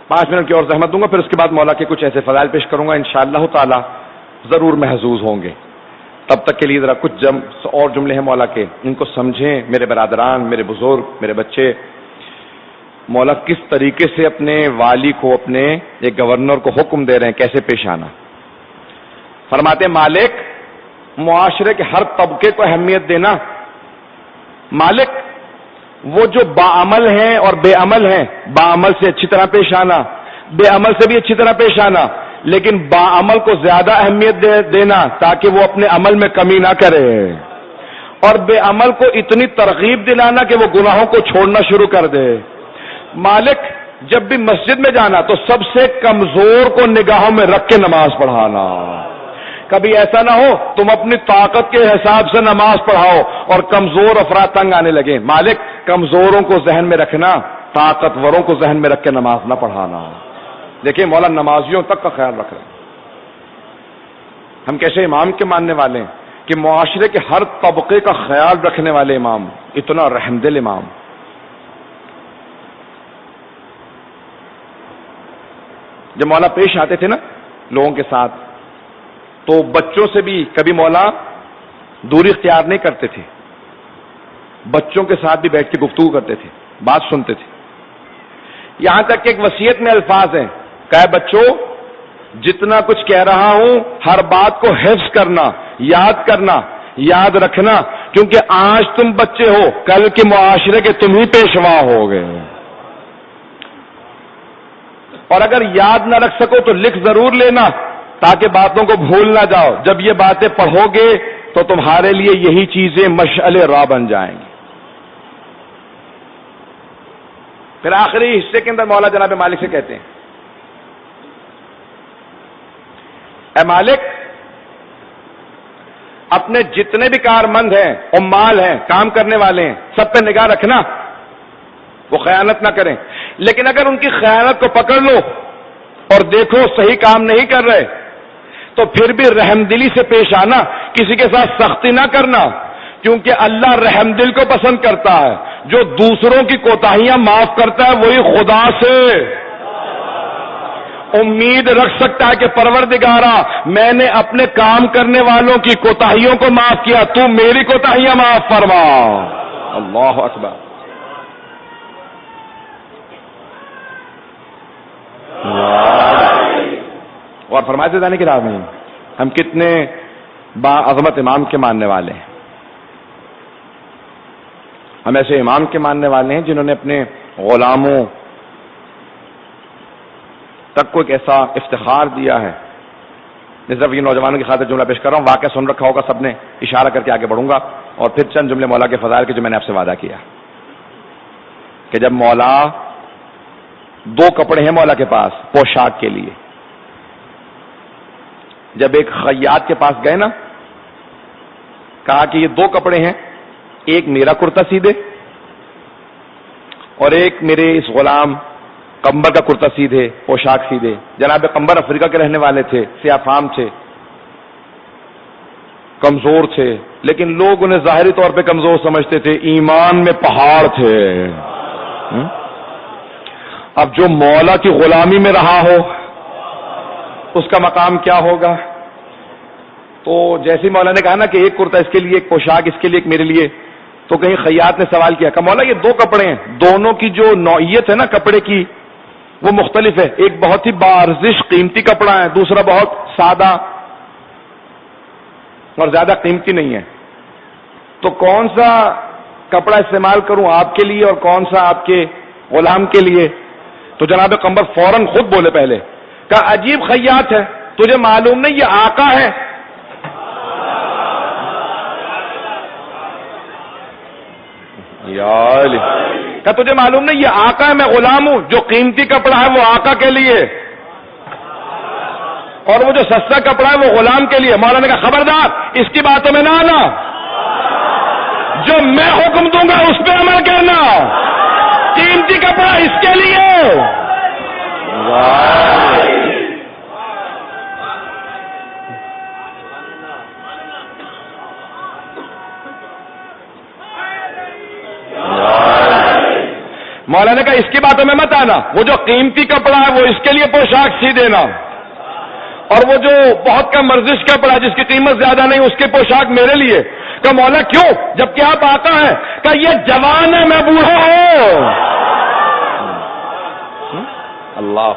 پانچ منٹ کی اور زحمت دوں گا، پھر اس کے بعد مولا کے کچھ ایسے فضائل پیش کروں گا انشاءاللہ تعالی ضرور محظوظ ہوں گے۔ تب تک کے لیے ذرا کچھ اور جملے ہیں مولا کے، ان کو سمجھیں میرے برادران، میرے بزرگ، میرے بچے۔ مولا کس طریقے سے اپنے والی کو، اپنے ایک گورنر کو حکم دے رہے ہیں کیسے پیش آنا۔ فرماتے مالک معاشرے کے ہر طبقے کو اہمیت دینا، مالک وہ جو باعمل ہیں اور بے عمل ہیں، باعمل سے اچھی طرح پیش آنا، بے عمل سے بھی اچھی طرح پیش آنا، لیکن باعمل کو زیادہ اہمیت دینا تاکہ وہ اپنے عمل میں کمی نہ کرے، اور بے عمل کو اتنی ترغیب دلانا کہ وہ گناہوں کو چھوڑنا شروع کر دے۔ مالک جب بھی مسجد میں جانا تو سب سے کمزور کو نگاہوں میں رکھ کے نماز پڑھانا، کبھی ایسا نہ ہو تم اپنی طاقت کے حساب سے نماز پڑھاؤ اور کمزور افراد تنگ آنے لگے۔ مالک کمزوروں کو ذہن میں رکھنا، طاقتوروں کو ذہن میں رکھ کے نماز نہ پڑھانا۔ دیکھیں مولا نمازیوں تک کا خیال رکھ رہے ہیں۔ ہم کیسے امام کے ماننے والے ہیں کہ معاشرے کے ہر طبقے کا خیال رکھنے والے امام، اتنا رحمدل امام۔ جب مولا پیش آتے تھے نا لوگوں کے ساتھ تو بچوں سے بھی کبھی مولا دوری اختیار نہیں کرتے تھے، بچوں کے ساتھ بھی بیٹھ کے گفتگو کرتے تھے، بات سنتے تھے۔ یہاں تک کہ ایک وصیت میں الفاظ ہیں کہ بچوں جتنا کچھ کہہ رہا ہوں ہر بات کو حفظ کرنا، یاد کرنا، یاد رکھنا، کیونکہ آج تم بچے ہو کل کے معاشرے کے تم ہی پیشوا ہوگے، اور اگر یاد نہ رکھ سکو تو لکھ ضرور لینا تاکہ باتوں کو بھول نہ جاؤ، جب یہ باتیں پڑھو گے تو تمہارے لیے یہی چیزیں مشعل راہ بن جائیں گی۔ پھر آخری حصے کے اندر مولا جناب مالک سے کہتے ہیں اے مالک اپنے جتنے بھی کارمند ہیں، عمال ہیں، کام کرنے والے ہیں، سب پہ نگاہ رکھنا، وہ خیانت نہ کریں، لیکن اگر ان کی خیانت کو پکڑ لو اور دیکھو صحیح کام نہیں کر رہے تو پھر بھی رحم دلی سے پیش آنا، کسی کے ساتھ سختی نہ کرنا، کیونکہ اللہ رحم دل کو پسند کرتا ہے، جو دوسروں کی کوتاہیاں معاف کرتا ہے وہی خدا سے امید رکھ سکتا ہے کہ پروردگارا میں نے اپنے کام کرنے والوں کی کوتاہیوں کو معاف کیا، تو میری کوتاہیاں معاف فرما۔ اللہ اکبر۔ اور فرماتے جانے کی راہ میں ہم کتنے باعظمت امام کے ماننے والے ہیں۔ ہم ایسے امام کے ماننے والے ہیں جنہوں نے اپنے غلاموں تک کو ایک ایسا افتخار دیا ہے۔ میں صرف یہ نوجوانوں کی خاطر جملہ پیش کر رہا ہوں، واقعہ سن رکھا ہوگا سب نے، اشارہ کر کے آگے بڑھوں گا، اور پھر چند جملے مولا کے فضائل کے جو میں نے آپ سے وعدہ کیا کہ جب مولا، دو کپڑے ہیں مولا کے پاس پوشاک کے لیے، جب ایک خیاط کے پاس گئے نا، کہا کہ یہ دو کپڑے ہیں، ایک میرا کرتا سی دے اور ایک میرے اس غلام قمبر کا کرتا سی دے، پوشاک سی دے۔ جناب قمبر افریقہ کے رہنے والے تھے، سیاہ فام تھے، کمزور تھے، لیکن لوگ انہیں ظاہری طور پہ کمزور سمجھتے تھے، ایمان میں پہاڑ تھے۔ اب جو مولا کی غلامی میں رہا ہو اس کا مقام کیا ہوگا؟ تو جیسے مولا نے کہا نا کہ ایک کرتا اس کے لیے، ایک پوشاک اس کے لیے، ایک میرے لیے، تو کہیں خیاط نے سوال کیا کہ مولا یہ دو کپڑے ہیں، دونوں کی جو نوعیت ہے نا کپڑے کی وہ مختلف ہے، ایک بہت ہی بارزش قیمتی کپڑا ہے، دوسرا بہت سادہ اور زیادہ قیمتی نہیں ہے، تو کون سا کپڑا استعمال کروں آپ کے لیے اور کون سا آپ کے غلام کے لیے؟ تو جناب قمر فوراً خود بولے پہلے، کہا عجیب خیاط ہے، تجھے معلوم نہیں یہ آقا ہے؟ کہا تجھے معلوم نہیں یہ آقا ہے، میں غلام ہوں، جو قیمتی کپڑا ہے وہ آقا کے لیے اور وہ جو سستا کپڑا ہے وہ غلام کے لیے۔ مولانا نے کہا خبردار اس کی باتوں میں نہ آنا، جو میں حکم دوں گا اس پہ عمل کرنا، قیمتی کپڑا اس کے لیے۔ مولانا نے کہا اس کی باتوں میں مت آنا، وہ جو قیمتی کپڑا ہے وہ اس کے لیے پوشاک سی دینا، اور وہ جو بہت کم ورزش کپڑا جس کی قیمت زیادہ نہیں اس کی پوشاک میرے لیے۔ کہ مولا کیوں جبکہ آپ آقا ہیں؟ کہ یہ جوان ہے میں بوڑھا ہوں۔ اللہ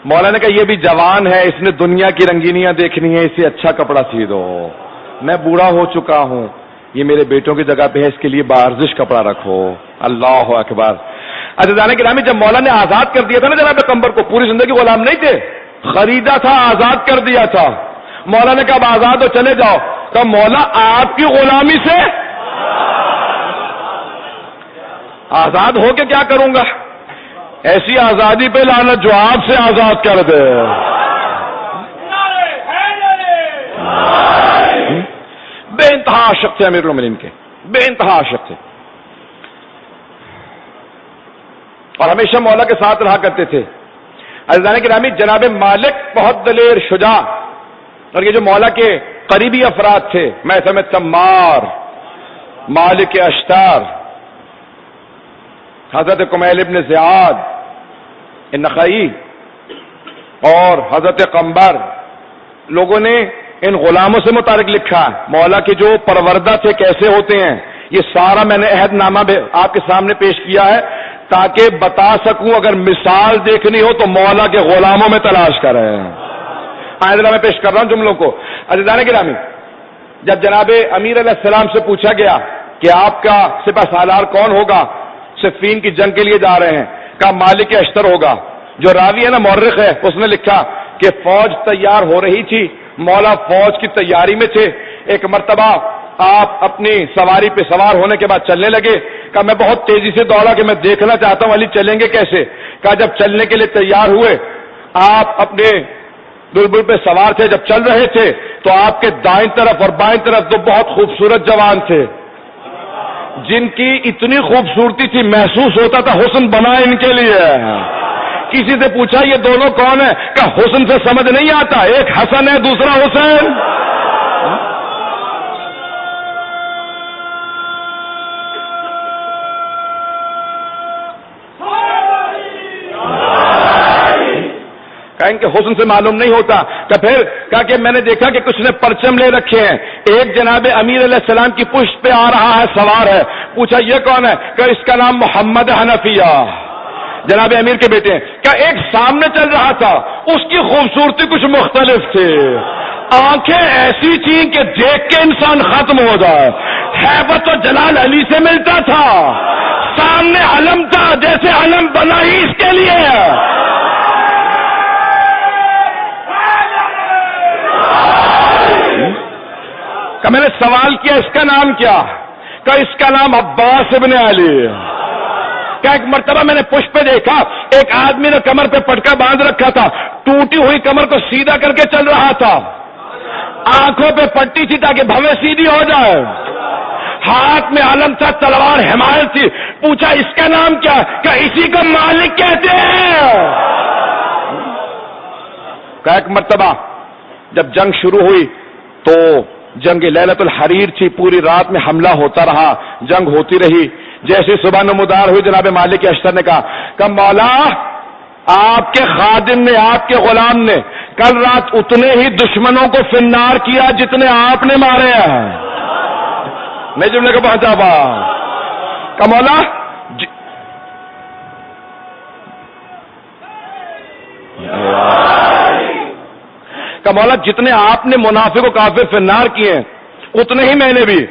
مولا نے کہا یہ بھی جوان ہے، اس نے دنیا کی رنگینیاں دیکھنی ہے، اسے اچھا کپڑا سی دو، میں بوڑھا ہو چکا ہوں، یہ میرے بیٹوں کی جگہ پہ ہے، اس کے لیے بارزش کپڑا رکھو۔ اللہ اکبر۔ عزیزان گرامی، جب مولا نے آزاد کر دیا تھا نا جناب قمر کو، پوری زندگی غلام نہیں تھے، خریدا تھا، آزاد کر دیا تھا۔ مولا نے کہا اب آزاد ہو چلے جاؤ، کہا مولا آپ کی غلامی سے آزاد ہو کے کیا کروں گا؟ ایسی آزادی پہ لعنت جو آپ سے آزاد کر دے۔ بے انتہا عاشق تھے امیر المومنین کے، بے انتہا عاشق تھے، اور ہمیشہ مولا کے ساتھ رہا کرتے تھے۔ عزیزان گرامی، جناب مالک بہت دلیر شجاع، اور یہ جو مولا کے قریبی افراد تھے، محتم تمار، مالک اشتر، حضرت کمیل ابن زیاد النخعی اور حضرت قمبر، لوگوں نے ان غلاموں سے متعلق لکھا، مولا کے جو پروردہ تھے کیسے ہوتے ہیں، یہ سارا میں نے عہد نامہ آپ کے سامنے پیش کیا ہے تاکہ بتا سکوں اگر مثال دیکھنی ہو تو مولا کے غلاموں میں تلاش کریں۔ آئندہ میں پیش کر رہا ہوں جملوں کو۔ عزیزان گرامی، جب جناب امیر علیہ السلام سے پوچھا گیا کہ آپ کا سپہ سالار کون ہوگا، صفین کی جنگ کے لیے جا رہے ہیں، کہا مالک اشتر ہوگا۔ جو راوی ہے نا، مورخ ہے، اس نے لکھا کہ فوج تیار ہو رہی تھی، مولا فوج کی تیاری میں تھے، ایک مرتبہ آپ اپنی سواری پہ سوار ہونے کے بعد چلنے لگے، کہا میں بہت تیزی سے دوڑا کہ میں دیکھنا چاہتا ہوں علی چلیں گے کیسے۔ کہا جب چلنے کے لیے تیار ہوئے، آپ اپنے بلبل پہ سوار تھے، جب چل رہے تھے تو آپ کے دائیں طرف اور بائیں طرف دو بہت خوبصورت جوان تھے، جن کی اتنی خوبصورتی تھی محسوس ہوتا تھا حسن بنا ان کے لیے۔ کسی سے پوچھا یہ دونوں کون ہیں؟ کہ حسن سے سمجھ نہیں آتا، ایک حسن ہے دوسرا حسین۔ کہیں کہ حسن سے معلوم نہیں ہوتا۔ تو پھر کہا کہ میں نے دیکھا کہ کچھ نے پرچم لے رکھے ہیں، ایک جناب امیر علیہ السلام کی پشت پہ آ رہا ہے، سوار ہے۔ پوچھا یہ کون ہے؟ کہ اس کا نام محمد حنفیہ، جناب امیر کے بیٹے ہیں۔ کیا ایک سامنے چل رہا تھا، اس کی خوبصورتی کچھ مختلف تھی، آنکھیں ایسی تھیں کہ دیکھ کے انسان ختم ہو جائے، ہیبت و جلال علی سے ملتا تھا، سامنے علم تھا جیسے علم بنا ہی اس کے لیے۔ کہ میں نے سوال کیا اس کا نام کیا؟ کہ اس کا نام عباس ابن علی۔ کہ ایک مرتبہ میں نے پشت پہ دیکھا، ایک آدمی نے کمر پہ پٹکا باندھ رکھا تھا، ٹوٹی ہوئی کمر کو سیدھا کر کے چل رہا تھا، آنکھوں پہ پٹی تھی تاکہ بھویں سیدھی ہو جائے، ہاتھ میں علم تھا، تلوار حمایت تھی۔ پوچھا اس کا نام کیا؟ کہ اسی کو مالک کہتے ہیں۔ کہ ایک مرتبہ جب جنگ شروع ہوئی تو جنگ لیلۃ الحریر تھی، پوری رات میں حملہ ہوتا رہا، جنگ ہوتی رہی۔ جیسے صبح نمودار ہوئی، جناب مالک اشتر نے کہا کہ مولا آپ کے خادم نے، آپ کے غلام نے کل رات اتنے ہی دشمنوں کو فنار کیا جتنے آپ نے مارے ہیں۔ میں جملے کو پہنچا پا کہ مولا کہ مولا جتنے آپ نے منافق و کافر فی النار کیے ہیں اتنے ہی میں نے بھی.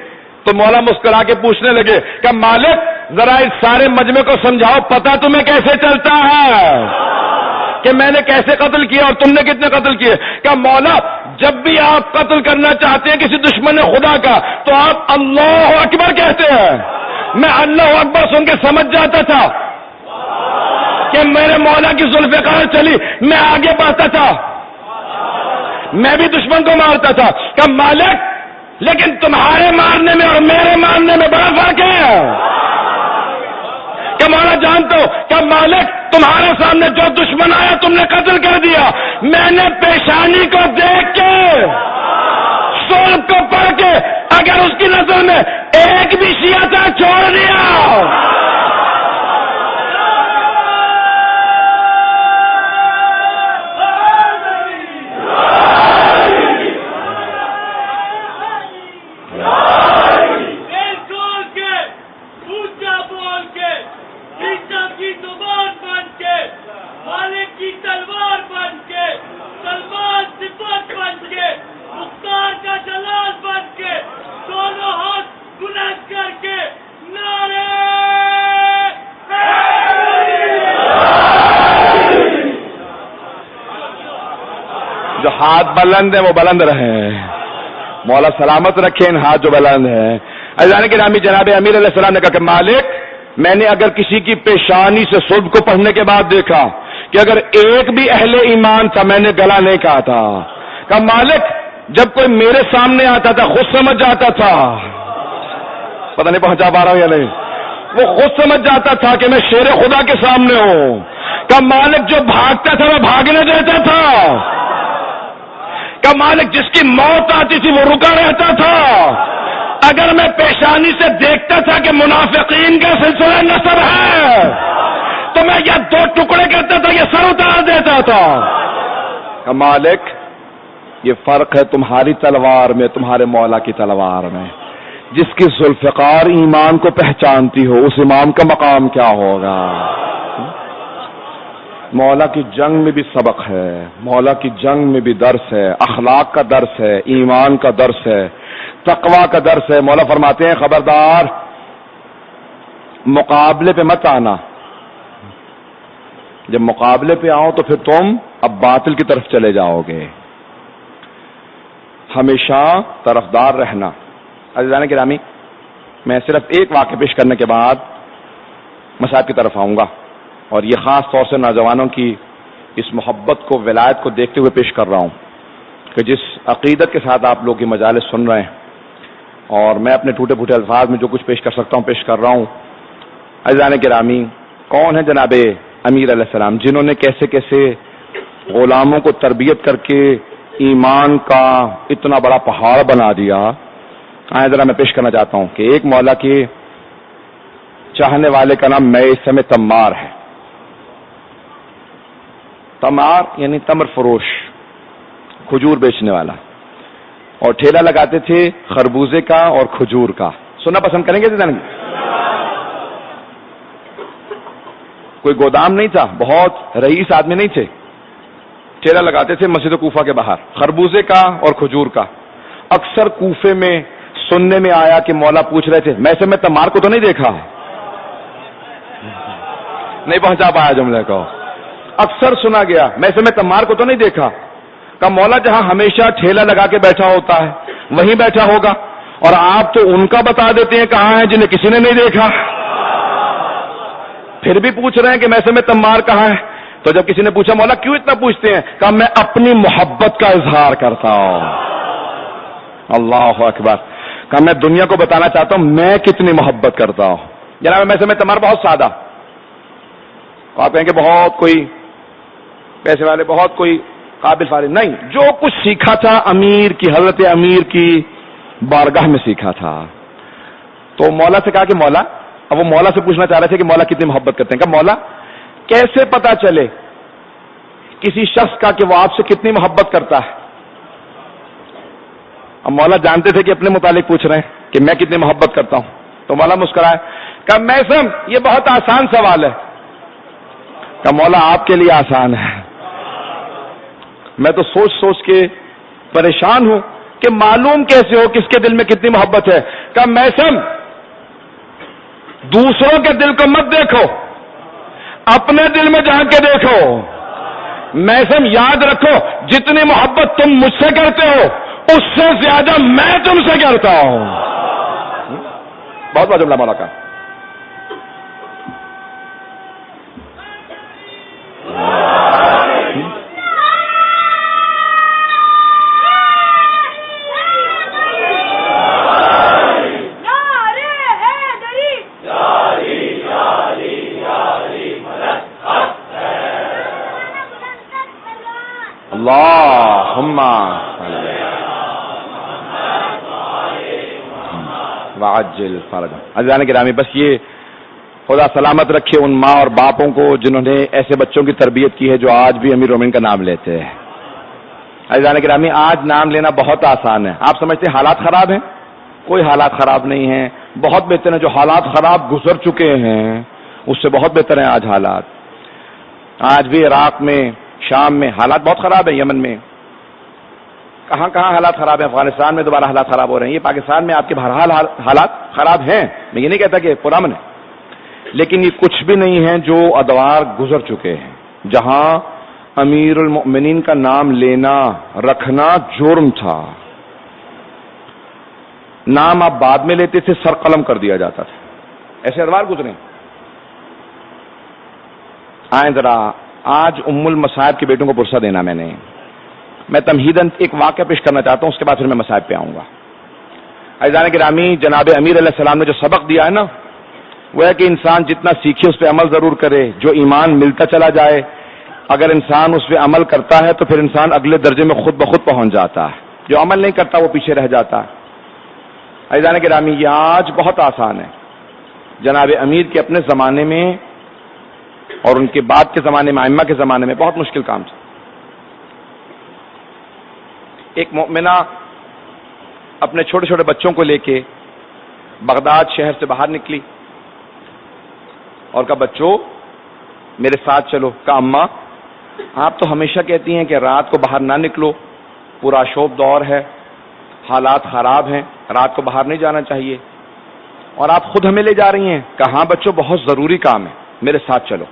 تو مولا مسکرا کے پوچھنے لگے کہ مالک ذرا اس سارے مجمع کو سمجھاؤ پتہ تمہیں کیسے چلتا ہے کہ میں نے کیسے قتل کیا اور تم نے کتنے قتل کیے؟ کہ مولا جب بھی آپ قتل کرنا چاہتے ہیں کسی دشمن خدا کا تو آپ اللہ اکبر کہتے ہیں. میں اللہ اکبر سن کے سمجھ جاتا تھا کہ میرے مولا کی ذوالفقار چلی، میں آگے بڑھتا تھا، میں بھی دشمن کو مارتا تھا. کہ مالک لیکن تمہارے مارنے میں اور میرے مارنے میں بڑا فرق ہے. کہ مولا جانتا ہو کہ مالک تمہارے سامنے جو دشمن آیا تم نے قتل کر دیا، میں نے پیشانی کو دیکھ کے سولب کو پڑھ کے اگر اس کی نظر میں ایک بھی شیعہ تھا چھوڑ دیا. جو ہاتھ بلند ہیں وہ بلند رہے، مولا سلامت رکھے ان ہاتھ جو بلند ہیں. عزیزان گرامی جناب امیر علیہ السلام نے کہا کہ مالک میں نے اگر کسی کی پیشانی سے صبح کو پڑھنے کے بعد دیکھا کہ اگر ایک بھی اہل ایمان تھا میں نے گلا نہیں کہا تھا. کہ مالک جب کوئی میرے سامنے آتا تھا خود سمجھ جاتا تھا، پتہ نہیں پہنچا پا رہا ہوں یا نہیں، وہ خود سمجھ جاتا تھا کہ میں شیر خدا کے سامنے ہوں. کہ مالک جو بھاگتا تھا وہ بھاگنے دیتا تھا. کہ مالک جس کی موت آتی تھی وہ رکا رہتا تھا. اگر میں پیشانی سے دیکھتا تھا کہ منافقین کا سلسلہ نصب ہے تو میں یہ دو ٹکڑے کرتا تھا، یہ سر اتار دیتا تھا. کہ مالک یہ فرق ہے تمہاری تلوار میں تمہارے مولا کی تلوار میں. جس کی ذوالفقار ایمان کو پہچانتی ہو اس امام کا مقام کیا ہوگا. مولا کی جنگ میں بھی سبق ہے، مولا کی جنگ میں بھی درس ہے، اخلاق کا درس ہے، ایمان کا درس ہے، تقوی کا درس ہے. مولا فرماتے ہیں خبردار مقابلے پہ مت آنا، جب مقابلے پہ آؤ تو پھر تم اب باطل کی طرف چلے جاؤ گے. ہمیشہ طرفدار رہنا. عزیزان گرامی میں صرف ایک واقعہ پیش کرنے کے بعد مسائل کی طرف آؤں گا، اور یہ خاص طور سے نوجوانوں کی اس محبت کو ولایت کو دیکھتے ہوئے پیش کر رہا ہوں کہ جس عقیدت کے ساتھ آپ لوگ یہ مجالس سن رہے ہیں، اور میں اپنے ٹوٹے پھوٹے الفاظ میں جو کچھ پیش کر سکتا ہوں پیش کر رہا ہوں. عزیزان گرامی کون ہے جناب امیر علیہ السلام جنہوں نے کیسے کیسے غلاموں کو تربیت کر کے ایمان کا اتنا بڑا پہاڑ بنا دیا. ذرا میں پیش کرنا چاہتا ہوں کہ ایک مولا کے چاہنے والے کا نام میں اس سمے تمار ہے. تمار یعنی تمر فروش، کھجور بیچنے والا، اور ٹھیلا لگاتے تھے خربوزے کا اور کھجور کا. سننا پسند کریں گے زندگی؟ کوئی گودام نہیں تھا، بہت رئیس آدمی نہیں تھے. ٹھیلا لگاتے تھے مسجد کوفہ کے باہر خربوزے کا اور کھجور کا. اکثر کوفے میں سننے میں آیا کہ مولا پوچھ رہے تھے میں سے میں تمار کو تو نہیں دیکھا، نہیں پہنچا پایا جملے کو. اکثر سنا گیا میں سے میں تمار کو تو نہیں دیکھا. کہ مولا جہاں ہمیشہ ٹھیلا لگا کے بیٹھا ہوتا ہے وہیں بیٹھا ہوگا، اور آپ تو ان کا بتا دیتے ہیں کہاں ہے جنہیں کسی نے نہیں دیکھا. پھر بھی پوچھ رہے ہیں کہ میں سے میں تمار کہاں ہے. تو جب کسی نے پوچھا مولا کیوں اتنا پوچھتے ہیں، کہا میں اپنی محبت کا اظہار کرتا ہوں. اللہ اکبر. کہا میں دنیا کو بتانا چاہتا ہوں میں کتنی محبت کرتا ہوں. جناب میں سے میں تمار بہت سادہ، آپ کہیں کہ بہت کوئی پیسے والے، بہت کوئی قابل فارغ نہیں. جو کچھ سیکھا تھا امیر کی، حضرت امیر کی بارگاہ میں سیکھا تھا. تو مولا سے کہا کہ مولا، اب وہ مولا سے پوچھنا چاہ رہے تھے کہ مولا کتنی محبت کرتے ہیں. کہ مولا کیسے پتا چلے کسی شخص کا کہ وہ آپ سے کتنی محبت کرتا ہے. اب مولا جانتے تھے کہ اپنے متعلق پوچھ رہے ہیں کہ میں کتنی محبت کرتا ہوں. تو مولا مسکرائے. کہ میں یہ بہت آسان سوال ہے. کہ مولا آپ کے لیے آسان ہے، میں تو سوچ سوچ کے پریشان ہوں کہ معلوم کیسے ہو کس کے دل میں کتنی محبت ہے. کہ میثم دوسروں کے دل کو مت دیکھو، اپنے دل میں جا کے دیکھو. میثم یاد رکھو جتنی محبت تم مجھ سے کرتے ہو اس سے زیادہ میں تم سے کرتا ہوں. بہت بڑا جملہ مولا کا. اللہم وعجل فرجہ. عزیزان گرامی، بس یہ خدا سلامت رکھے ان ماں اور باپوں کو جنہوں نے ایسے بچوں کی تربیت کی ہے جو آج بھی امیر المومنین کا نام لیتے ہیں. عزیزان گرامی، آج نام لینا بہت آسان ہے. آپ سمجھتے ہیں حالات خراب ہیں؟ کوئی حالات خراب نہیں ہیں، بہت بہتر ہیں. جو حالات خراب گزر چکے ہیں اس سے بہت بہتر ہیں آج حالات. آج بھی عراق میں، شام میں حالات بہت خراب ہیں. یمن میں کہاں کہاں حالات خراب ہیں. افغانستان میں دوبارہ حالات خراب ہو رہے ہیں. یہ پاکستان میں آپ کے بہرحال حالات خراب ہیں، میں یہ نہیں کہتا کہ پرامن ہے، لیکن یہ کچھ بھی نہیں ہے جو ادوار گزر چکے ہیں. جہاں امیر المؤمنین کا نام لینا رکھنا جرم تھا، نام آپ بعد میں لیتے تھے، سر قلم کر دیا جاتا تھا. ایسے ادوار گزرے. آئیں ذرا آج ام المصائب کے بیٹوں کو پرسہ دینا. میں تمہیداً ایک واقعہ پیش کرنا چاہتا ہوں، اس کے بعد پھر میں مصائب پہ آؤں گا. عزیزان گرامی، جناب امیر علیہ السلام نے جو سبق دیا ہے نا، وہ ہے کہ انسان جتنا سیکھے اس پہ عمل ضرور کرے. جو ایمان ملتا چلا جائے، اگر انسان اس پہ عمل کرتا ہے تو پھر انسان اگلے درجے میں خود بخود پہنچ جاتا ہے. جو عمل نہیں کرتا وہ پیچھے رہ جاتا ہے. عزیزان گرامی، یہ آج بہت آسان ہے. جناب امیر کے اپنے زمانے میں اور ان کے بعد کے زمانے میں، ائمہ کے زمانے میں بہت مشکل کام تھا. ایک مومنہ اپنے چھوٹے چھوٹے بچوں کو لے کے بغداد شہر سے باہر نکلی اور کہا بچوں میرے ساتھ چلو. کہا اماں آپ تو ہمیشہ کہتی ہیں کہ رات کو باہر نہ نکلو، پورا شوب دور ہے، حالات خراب ہیں، رات کو باہر نہیں جانا چاہیے، اور آپ خود ہمیں لے جا رہی ہیں. کہاں بچوں بہت ضروری کام ہے، میرے ساتھ چلو.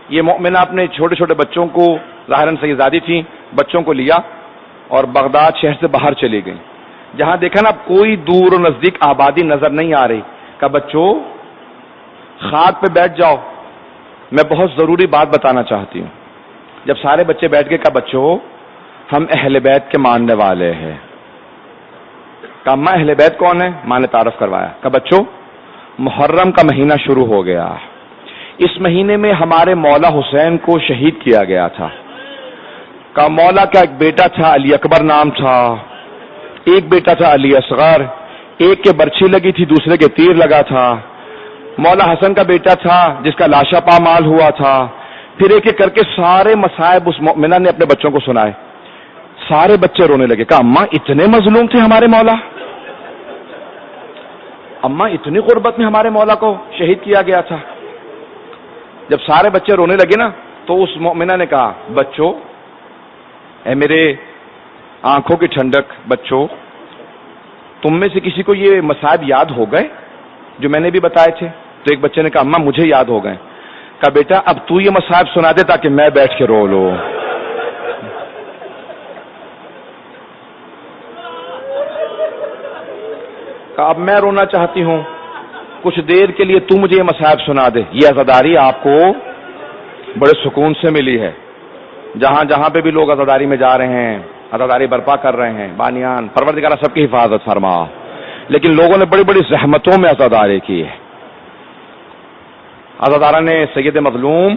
یہ مومنہ اپنے چھوٹے چھوٹے بچوں کو، ظاہراً سیدزادی تھیں، بچوں کو لیا اور بغداد شہر سے باہر چلی گئی. جہاں دیکھا نا کوئی دور و نزدیک آبادی نظر نہیں آ رہی. کہا بچوں خاک پہ بیٹھ جاؤ، میں بہت ضروری بات بتانا چاہتی ہوں. جب سارے بچے بیٹھ کے کہا بچوں ہم اہل بیت کے ماننے والے ہیں. کہا ماں اہل بیت کون ہے؟ ماں نے تعارف کروایا. کہا بچوں محرم کا مہینہ شروع ہو گیا، اس مہینے میں ہمارے مولا حسین کو شہید کیا گیا تھا. کہا مولا کا ایک بیٹا تھا علی اکبر نام تھا، ایک بیٹا تھا علی اصغر، ایک کے برچھی لگی تھی دوسرے کے تیر لگا تھا. مولا حسن کا بیٹا تھا جس کا لاشا پامال ہوا تھا. پھر ایک ایک کر کے سارے مصائب اس مومنہ نے اپنے بچوں کو سنائے. سارے بچے رونے لگے. کہا اماں اتنے مظلوم تھے ہمارے مولا، اماں اتنی غربت میں ہمارے مولا کو شہید کیا گیا تھا. جب سارے بچے رونے لگے نا تو اس مومنہ نے کہا بچوں اے میرے آنکھوں کی ٹھنڈک، بچوں تم میں سے کسی کو یہ مصائب یاد ہو گئے جو میں نے بھی بتائے تھے؟ تو ایک بچے نے کہا اماں مجھے یاد ہو گئے. کہا بیٹا اب تو یہ مصائب سنا دے تاکہ میں بیٹھ کے رو لوں. کہا اب میں رونا چاہتی ہوں، کچھ دیر کے لیے تو مجھے یہ مصائب سنا دے. یہ عزاداری آپ کو بڑے سکون سے ملی ہے. جہاں جہاں پہ بھی لوگ عزاداری میں جا رہے ہیں، عزاداری برپا کر رہے ہیں، بانیان پروردگار سب کی حفاظت فرما. لیکن لوگوں نے بڑی بڑی زحمتوں میں عزاداری کی ہے. عزادارہ نے سید مظلوم،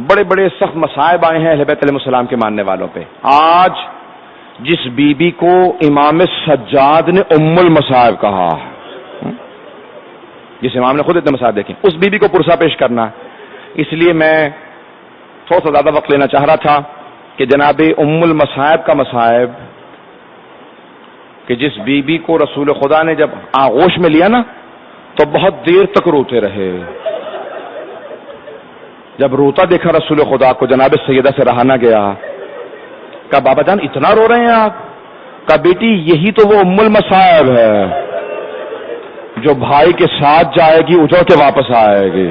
بڑے بڑے سخت مصائب آئے ہیں اہل بیت علیہ السلام کے ماننے والوں پہ. آج جس بی بی کو امام سجاد نے ام المصائب کہا، جس امام نے خود اتنے مصائب دیکھیں، اس بی بی کو پرسہ پیش کرنا ہے. اس لیے میں تھوڑا سا زیادہ وقت لینا چاہ رہا تھا کہ جناب ام المصائب کا مصائب، کہ جس بی بی کو رسول خدا نے جب آغوش میں لیا نا تو بہت دیر تک روتے رہے. جب روتا دیکھا رسول خدا کو، جناب سیدہ سے رہا نہ گیا. کہا بابا جان اتنا رو رہے ہیں آپ؟ کہا بیٹی یہی تو وہ ام المصائب ہے جو بھائی کے ساتھ جائے گی اجڑ کے واپس آئے گی.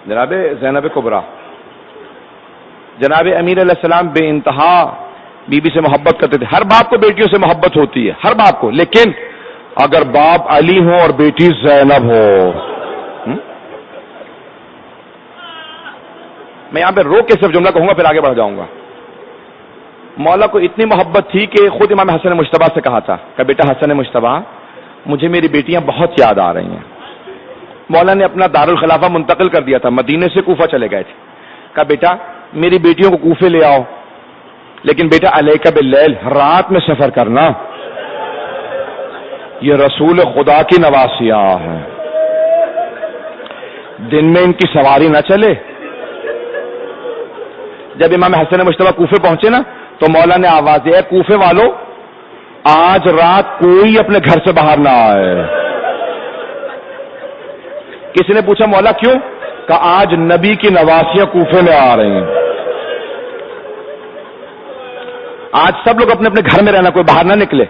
جناب زینب کبریٰ، جناب امیر علیہ السلام بے انتہا بی بی سے محبت کرتے تھے. ہر باپ کو بیٹیوں سے محبت ہوتی ہے، ہر باپ کو، لیکن اگر باپ علی ہو اور بیٹی زینب ہو. میں یہاں پہ روک کے صرف جملہ کہوں گا پھر آگے بڑھ جاؤں گا. مولا کو اتنی محبت تھی کہ خود امام حسن مجتبیٰ سے کہا تھا کہ بیٹا حسن مجتبیٰ مجھے میری بیٹیاں بہت یاد آ رہی ہیں. مولا نے اپنا دارالخلافہ منتقل کر دیا تھا، مدینے سے کوفہ چلے گئے تھے. کہا بیٹا میری بیٹیوں کو کوفے لے آؤ، لیکن بیٹا علیک باللیل، رات میں سفر کرنا، یہ رسول خدا کی نواسیاں ہیں، دن میں ان کی سواری نہ چلے. جب امام حسن مجتبیٰ کوفے پہنچے نا تو مولا نے آواز دی، اے کوفے والو آج رات کوئی اپنے گھر سے باہر نہ آئے. کسی نے پوچھا مولا کیوں؟ کہ آج نبی کی نواسیاں کوفے میں آ رہی ہیں. آج سب لوگ اپنے اپنے گھر میں رہنا، کوئی باہر نہ نکلے.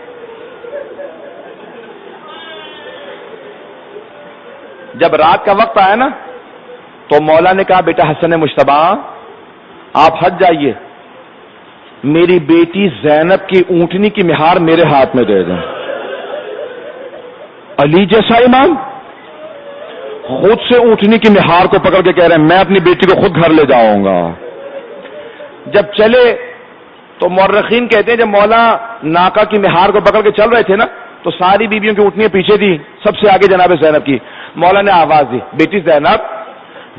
جب رات کا وقت آیا نا تو مولا نے کہا بیٹا حسن مجتبیٰ آپ ہٹ جائیے، میری بیٹی زینب کی اونٹنی کی مہار میرے ہاتھ میں دے دیں. علی جیسا امام خود سے اونٹنی کی مہار کو پکڑ کے کہہ رہے ہیں میں اپنی بیٹی کو خود گھر لے جاؤں گا. جب چلے تو مورخین کہتے ہیں جب مولا ناکا کی مہار کو پکڑ کے چل رہے تھے نا تو ساری بیویوں کی اونٹنیاں پیچھے تھی، سب سے آگے جناب زینب کی. مولا نے آواز دی بیٹی زینب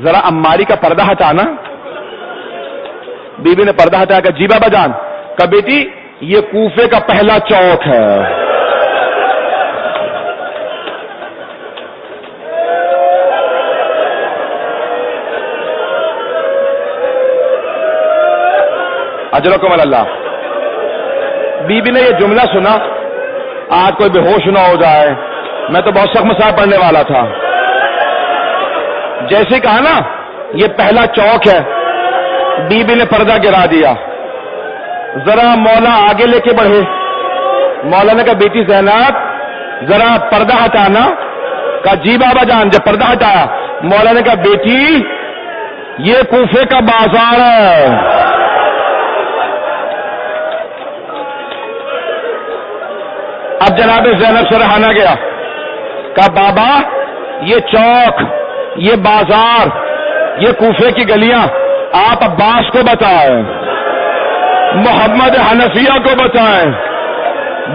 ذرا اماری کا پردہ ہٹانا. بیوی نے پردہ ہٹایا کہ جی بابا جان. کہ بیٹی یہ کوفے کا پہلا چوک ہے. اجرکم اللہ. بی بی نے یہ جملہ سنا، آج کوئی بے ہوش نہ ہو جائے، میں تو بہت سخت مسائل پڑھنے والا تھا. جیسے کہا نا یہ پہلا چوک ہے، بی بی نے پردہ گرا دیا. ذرا مولا آگے لے کے بڑھے. مولا نے کہا بیٹی زینب ذرا پردہ ہٹانا. کہا جی بابا جان. جب پردہ ہٹایا مولا نے کہا بیٹی یہ کوفے کا بازار ہے. اب جناب زینب سے رہا نہ گیا. کہا بابا یہ چوک، یہ بازار، یہ کوفے کی گلیاں آپ عباس کو بتائیں، محمد حنفیہ کو بتائیں.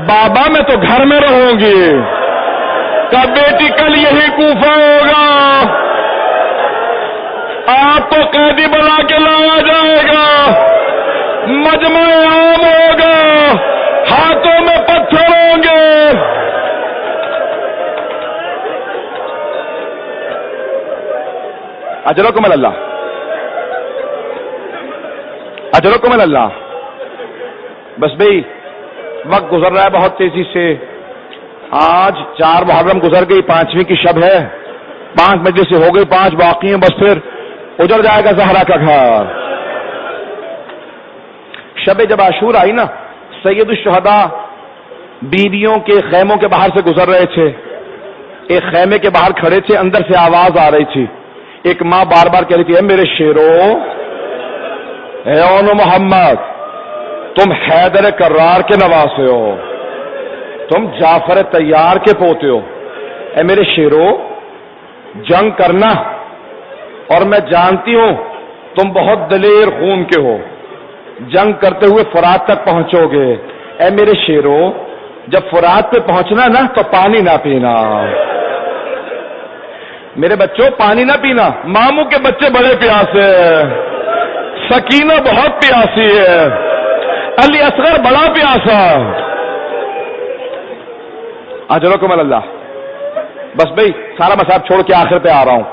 بابا میں تو گھر میں رہوں گی. کہا بیٹی کل یہی کوفہ ہوگا، آپ کو قیدی بنا کے لایا جائے گا، مجمع عام ہوگا، ہاتھوں میں پتھر ہوں گے. اجرکم اللہ، اجرکم اللہ. بس بھئی وقت گزر رہا ہے بہت تیزی سے. آج 4 محرم گزر گئی، 5ویں کی شب ہے. 5 مجلس سے ہو گئی، 5 باقی ہیں، بس پھر اجڑ جائے گا زہرا کا گھر. شب جب عاشور آئی نا سید الشہداء بیویوں کے خیموں کے باہر سے گزر رہے تھے. ایک خیمے کے باہر کھڑے تھے، اندر سے آواز آ رہی تھی. ایک ماں بار بار کہہ رہی تھی اے میرے شیرو، اے اون محمد، تم حیدر کرار کے نواسے ہو، تم جعفر طیار کے پوتے ہو. اے میرے شیرو جنگ کرنا، اور میں جانتی ہوں تم بہت دلیر خون کے ہو، جنگ کرتے ہوئے فرات تک پہنچو گے. اے میرے شیرو جب فرات پہ پہنچنا نا تو پانی نہ پینا. میرے بچوں پانی نہ پینا. ماموں کے بچے بڑے پیاسے ہیں، سکینہ بہت پیاسی ہے، علی اصغر بڑا پیاسا. اجرکم اللہ. بس بھئی سارا مسائل چھوڑ کے آخر پہ آ رہا ہوں.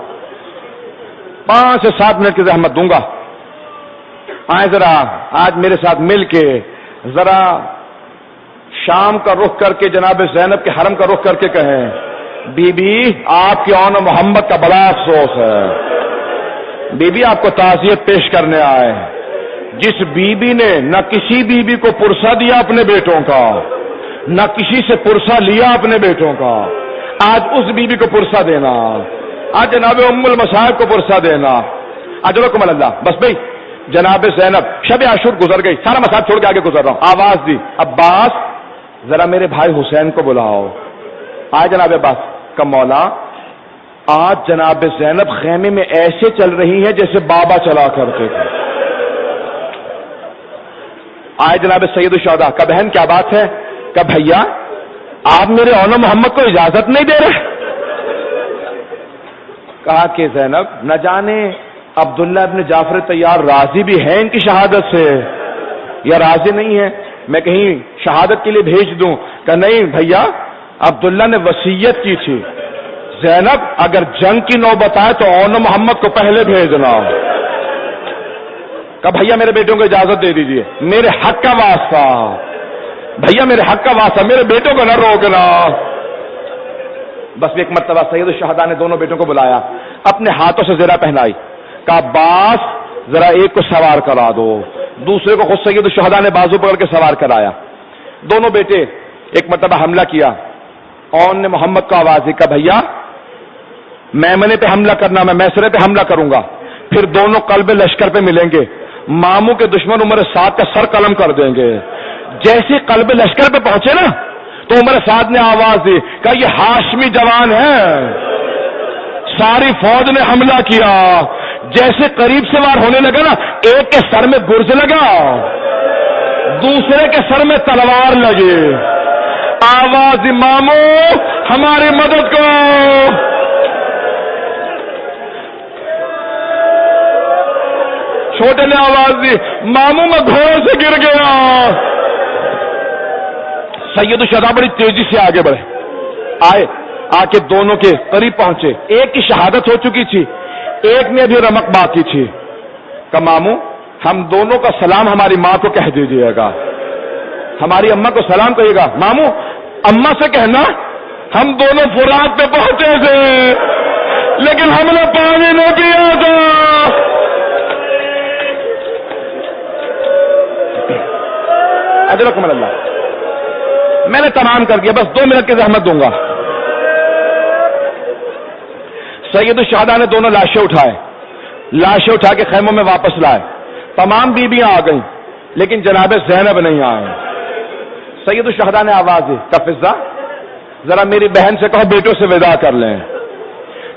5 سے 7 منٹ کی زحمت دوں گا. آئیں ذرا آج میرے ساتھ مل کے ذرا شام کا رخ کر کے جناب زینب کے حرم کا رخ کر کے کہیں بی بی آپ کی اون محمد کا بڑا افسوس ہے. بی بی آپ کو تعزیت پیش کرنے آئے ہیں. جس بیوی نے نہ کسی بیوی کو پرسہ دیا اپنے بیٹوں کا، نہ کسی سے پرسہ لیا اپنے بیٹوں کا، آج اس بیوی کو پرسہ دینا، آج جناب ام المصائب کو پرسہ دینا، اجرکم اللہ۔ بس بھئی جناب زینب شب عاشور گزر گئی، سارا مسائب چھوڑ کے آگے گزر رہا ہوں، آواز دی عباس ذرا میرے بھائی حسین کو بلاؤ۔ آئے جناب عباس کا مولا آج جناب زینب خیمے میں ایسے چل رہی ہے جیسے بابا چلا کرتے تھے۔ آئے جناب سید الشہداء کا بہن کیا بات ہے؟ کہ بھیا آپ میرے اون محمد کو اجازت نہیں دے رہے؟ کہا کہ زینب نہ جانے عبداللہ ابن جعفر طیار راضی بھی ہے ان کی شہادت سے یا راضی نہیں ہے، میں کہیں شہادت کے لیے بھیج دوں؟ کہ نہیں بھیا عبداللہ نے وصیت کی تھی، زینب اگر جنگ کی نوبت آئے تو اون محمد کو پہلے بھیجنا۔ کہ بھیا میرے بیٹوں کو اجازت دے دیجئے، میرے حق کا واسطہ، بھیا میرے حق کا واسطہ، میرے بیٹوں کو نہ روکنا۔ بس ایک مرتبہ سید الشہداء نے دونوں بیٹوں کو بلایا، اپنے ہاتھوں سے زرہ پہنائی، کہا عباس ذرا ایک کو سوار کرا دو، دوسرے کو خود سید الشہداء نے بازو پکڑ کے سوار کرایا۔ دونوں بیٹے ایک مرتبہ حملہ کیا، اون نے محمد کو آواز دی، کہا بھیا میمنے پہ حملہ کرنا، میں میسرے پہ حملہ کروں گا، پھر دونوں قلب لشکر پہ ملیں گے، ماموں کے دشمن عمر سعد کا سر قلم کر دیں گے۔ جیسے قلب لشکر پہ پہنچے نا تو عمر سعد نے آواز دی، کہا یہ ہاشمی جوان ہے، ساری فوج نے حملہ کیا، جیسے قریب سے وار ہونے لگا نا ایک کے سر میں گرز لگا، دوسرے کے سر میں تلوار لگی، آواز دی ماموں ہماری مدد کرو۔ چھوٹے نے آواز دی ماموں میں گھوڑے سے گر گیا۔ سید الشہداء بڑی تیزی سے آگے بڑھے، آئے آ کے دونوں کے قریب پہنچے، ایک کی شہادت ہو چکی تھی، ایک میں ابھی رمق باقی تھی۔ کہ ماموں ہم دونوں کا سلام ہماری ماں کو کہہ دیجیے گا، ہماری اماں کو سلام کہیے گا۔ ماموں اماں سے کہنا ہم دونوں فرات پہ پہنچے تھے لیکن ہم نے پانی نہیں پیا تھا۔ اجرکم اللہ، میں نے تمام کر دیا، بس 2 منٹ کی زحمت دوں گا۔ سید الشہداء نے دونوں لاشیں اٹھائے، لاشیں اٹھا کے خیموں میں واپس لائے، تمام بیویاں آ گئیں لیکن جناب زینب نہیں آئے۔ سید الشہداء نے آواز دی، فضہ ذرا میری بہن سے کہو بیٹوں سے وداع کر لیں۔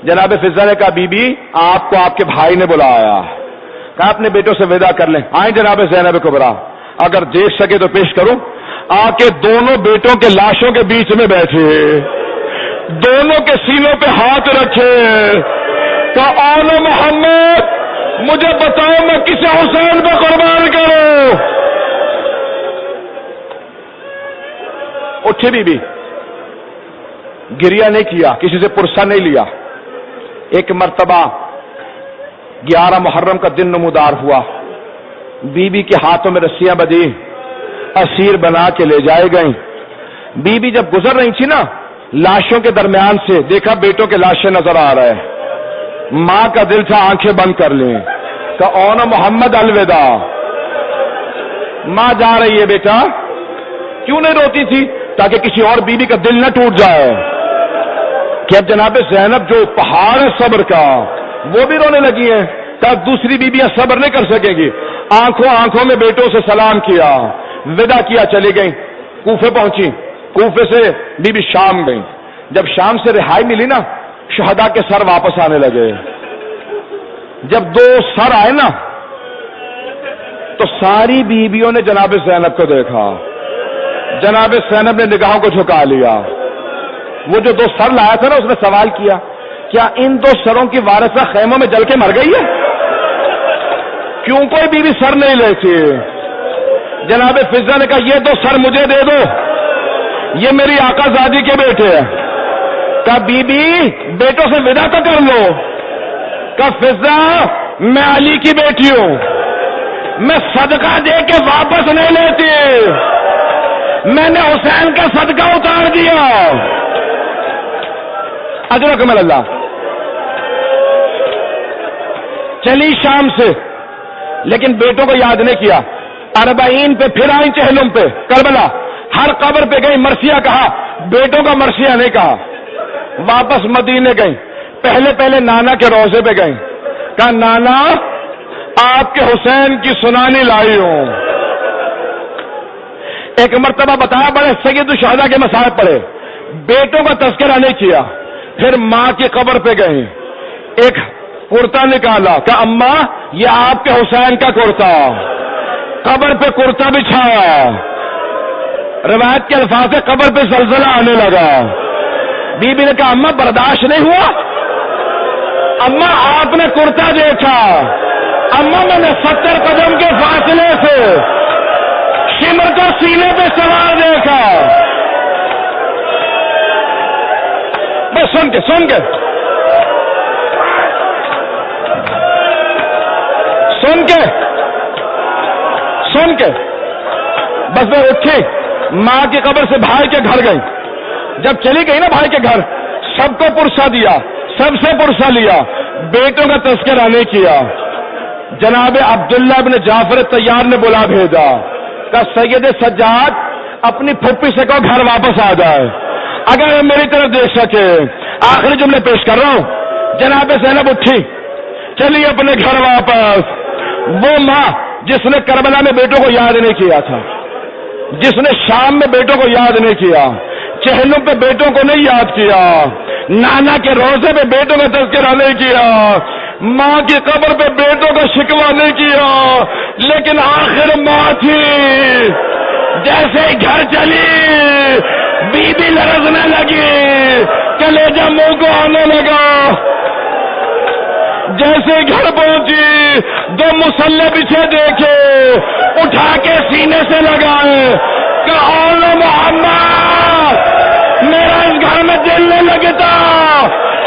جناب فضہ نے کہا بی بی آپ کو آپ کے بھائی نے بلایا، کہا اپنے بیٹوں سے وداع کر لیں۔ آئیں جناب زینب کبریٰ، اگر دیکھ سکے تو پیش کروں۔ آ کے دونوں بیٹوں کے لاشوں کے بیچ میں بیٹھے، دونوں کے سینوں پہ ہاتھ رکھے، کہا اون محمد مجھے بتاؤ میں کسے حسین پہ قربان کروں؟ اٹھے بی بی، گریہ نہیں کیا، کسی سے پرسہ نہیں لیا۔ ایک مرتبہ 11 محرم کا دن نمودار ہوا، بی بی کے ہاتھوں میں رسیاں بدھی، اسیر بنا کے لے جائے گئیں۔ بی بی جب گزر رہی تھی نا لاشوں کے درمیان سے، دیکھا بیٹوں کے لاشیں نظر آ رہے، ماں کا دل تھا آنکھیں بند کر لیں، کہ اون محمد الوداع، ماں جا رہی ہے بیٹا۔ کیوں نہیں روتی تھی؟ تاکہ کسی اور بیوی کا دل نہ ٹوٹ جائے کہ اب جناب زینب جو پہاڑ ہے صبر کا وہ بھی رونے لگی ہے، تب دوسری بیویاں صبر نہیں کر سکیں گی۔ آنکھوں میں بیٹوں سے سلام کیا، وداع کیا، چلی گئیں، کوفے پہنچی، کوفے سے بی بی شام گئیں۔ جب شام سے رہائی ملی نا شہداء کے سر واپس آنے لگے۔ جب 2 سر آئے نا تو ساری بیویوں نے جناب زینب کو دیکھا، جناب زینب نے نگاہوں کو جھکا لیا۔ وہ جو 2 سر لایا تھا نا اس نے سوال کیا کیا ان 2 سروں کی وارثہ خیموں میں جل کے مر گئی ہے؟ کیوں کوئی بیوی سر نہیں لیتی؟ جناب فضہ نے کہا یہ 2 سر مجھے دے دو، یہ میری آقا زادی کے بیٹے ہیں۔ کہا بی بی بیٹوں سے وداع تو کر لو۔ کہا فضہ میں علی کی بیٹی ہوں، میں صدقہ دے کے واپس نہیں لیتی، میں نے حسین کا صدقہ اتار دیا۔ اجرکم اللہ۔ چلی شام سے لیکن بیٹوں کو یاد نہیں کیا. 40 پہ پھر آئی چہلم پہ کربلا, ہر قبر پہ گئی, مرثیہ کہا, بیٹوں کا مرثیہ نہیں کہا. واپس مدینے گئی, پہلے نانا کے روضے پہ گئی, کہا نانا آپ کے حسین کی سنانی لائی ہوں. ایک مرتبہ بتایا بڑے سید الشہداء کے مصائب پڑے, بیٹوں کا تذکرہ نہیں کیا. پھر ماں کی قبر پہ گئی, ایک کرتا نکالا, کہا اماں یہ آپ کے حسین کا کرتا. قبر پہ کرتا بچھایا, روایت کے الفاظ سے قبر پہ زلزلہ آنے لگا. بی بی نے کہا اماں برداشت نہیں ہوا؟ اماں آپ نے کرتا دیکھا, اماں میں نے 70 قدم کے فاصلے سے شمر کو سینے پہ سوار دیکھا. بس سن کے بس میں اٹھی, ماں کی قبر سے بھائی کے گھر گئی. جب چلی گئی نا بھائی کے گھر, سب کو پرسہ دیا, سب سے پرسہ لیا, بیٹوں کا تذکرہ نہیں کیا. جناب عبداللہ بن جعفر طیار نے بلا بھیجا, کہا سید سجاد اپنی پھپھی سے کہو گھر واپس آ جائے, اگر میری طرف دیکھ سکے. آخری جملے پیش کر رہا ہوں. جناب زینب اٹھی, چلی اپنے گھر واپس. وہ ماں جس نے کربلا میں بیٹوں کو یاد نہیں کیا تھا, جس نے شام میں بیٹوں کو یاد نہیں کیا, چہلم پہ بیٹوں کو نہیں یاد کیا, نانا کے روزے پہ بیٹوں کا تذکرہ نہیں کیا, ماں کی قبر پہ بیٹوں کا شکوہ نہیں کیا, لیکن آخر ماں تھی. جیسے ہی گھر چلی بی بی لرزنے لگی, کلیجہ منہ کو آنے لگا. جیسے گھر پہنچی 2 مسلح بچھے دیکھے, اٹھا کے سینے سے لگائے, کہ محمد میرا اس گھر میں دل نہیں لگتا,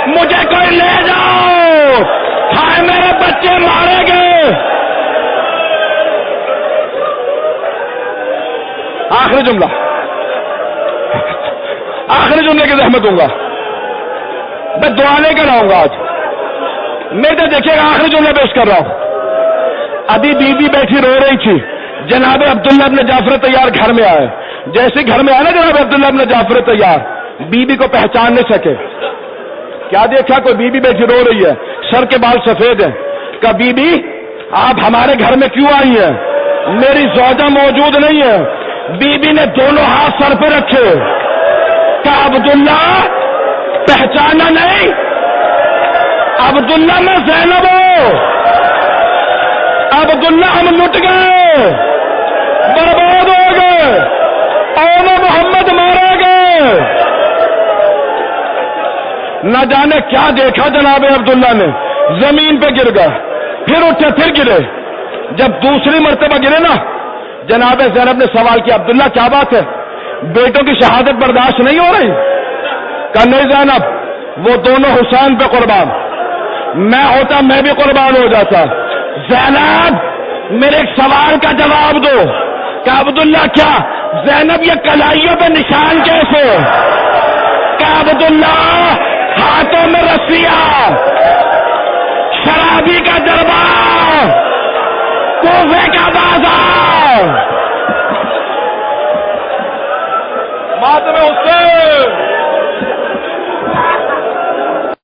مجھے کوئی لے جاؤ, ہائے میرے بچے مارے گئے. آخری جملے کی زحمت دوں گا, میں دعا نہیں کراؤں گا آج. میں تو دیکھیے گا آخری جملے پیش کر رہا ہوں. ابھی بی بی بیٹھی رو رہی تھی, جناب عبداللہ بن جعفر طیار گھر میں آئے. جیسے گھر میں آئے نا جناب عبداللہ بن جعفر طیار, بی بی کو پہچان نہیں سکے. کیا دیکھا, کوئی بی بی بیٹھی رو رہی ہے, سر کے بال سفید ہیں. کہا بی بی آپ ہمارے گھر میں کیوں آئی ہیں؟ میری زوجہ موجود نہیں ہے. بی بی نے دونوں ہاتھ سر پہ رکھے, کہا عبداللہ پہچانا نہیں؟ عبداللہ میں زینب ہوں. عبداللہ ہم لٹ گئے, برباد ہو گئے, اور محمد مارے گئے. نہ جانے کیا دیکھا جناب عبداللہ نے, زمین پہ گر گئے, پھر اٹھے پھر گرے. جب دوسری مرتبہ گرے نا, جناب زینب نے سوال کیا, عبداللہ کیا بات ہے, بیٹوں کی شہادت برداشت نہیں ہو رہی؟ کہا نہیں زینب, وہ دونوں حسین پہ قربان, میں ہوتا میں بھی قربان ہو جاتا. زینب میرے ایک سوال کا جواب دو. کہ عبداللہ کیا؟ زینب یہ کلائیوں پہ نشان کیسے؟ کہ عبداللہ ہاتھوں میں رسیاں, شرابی کا دربار, کوفے کا بازار, ماتم حسین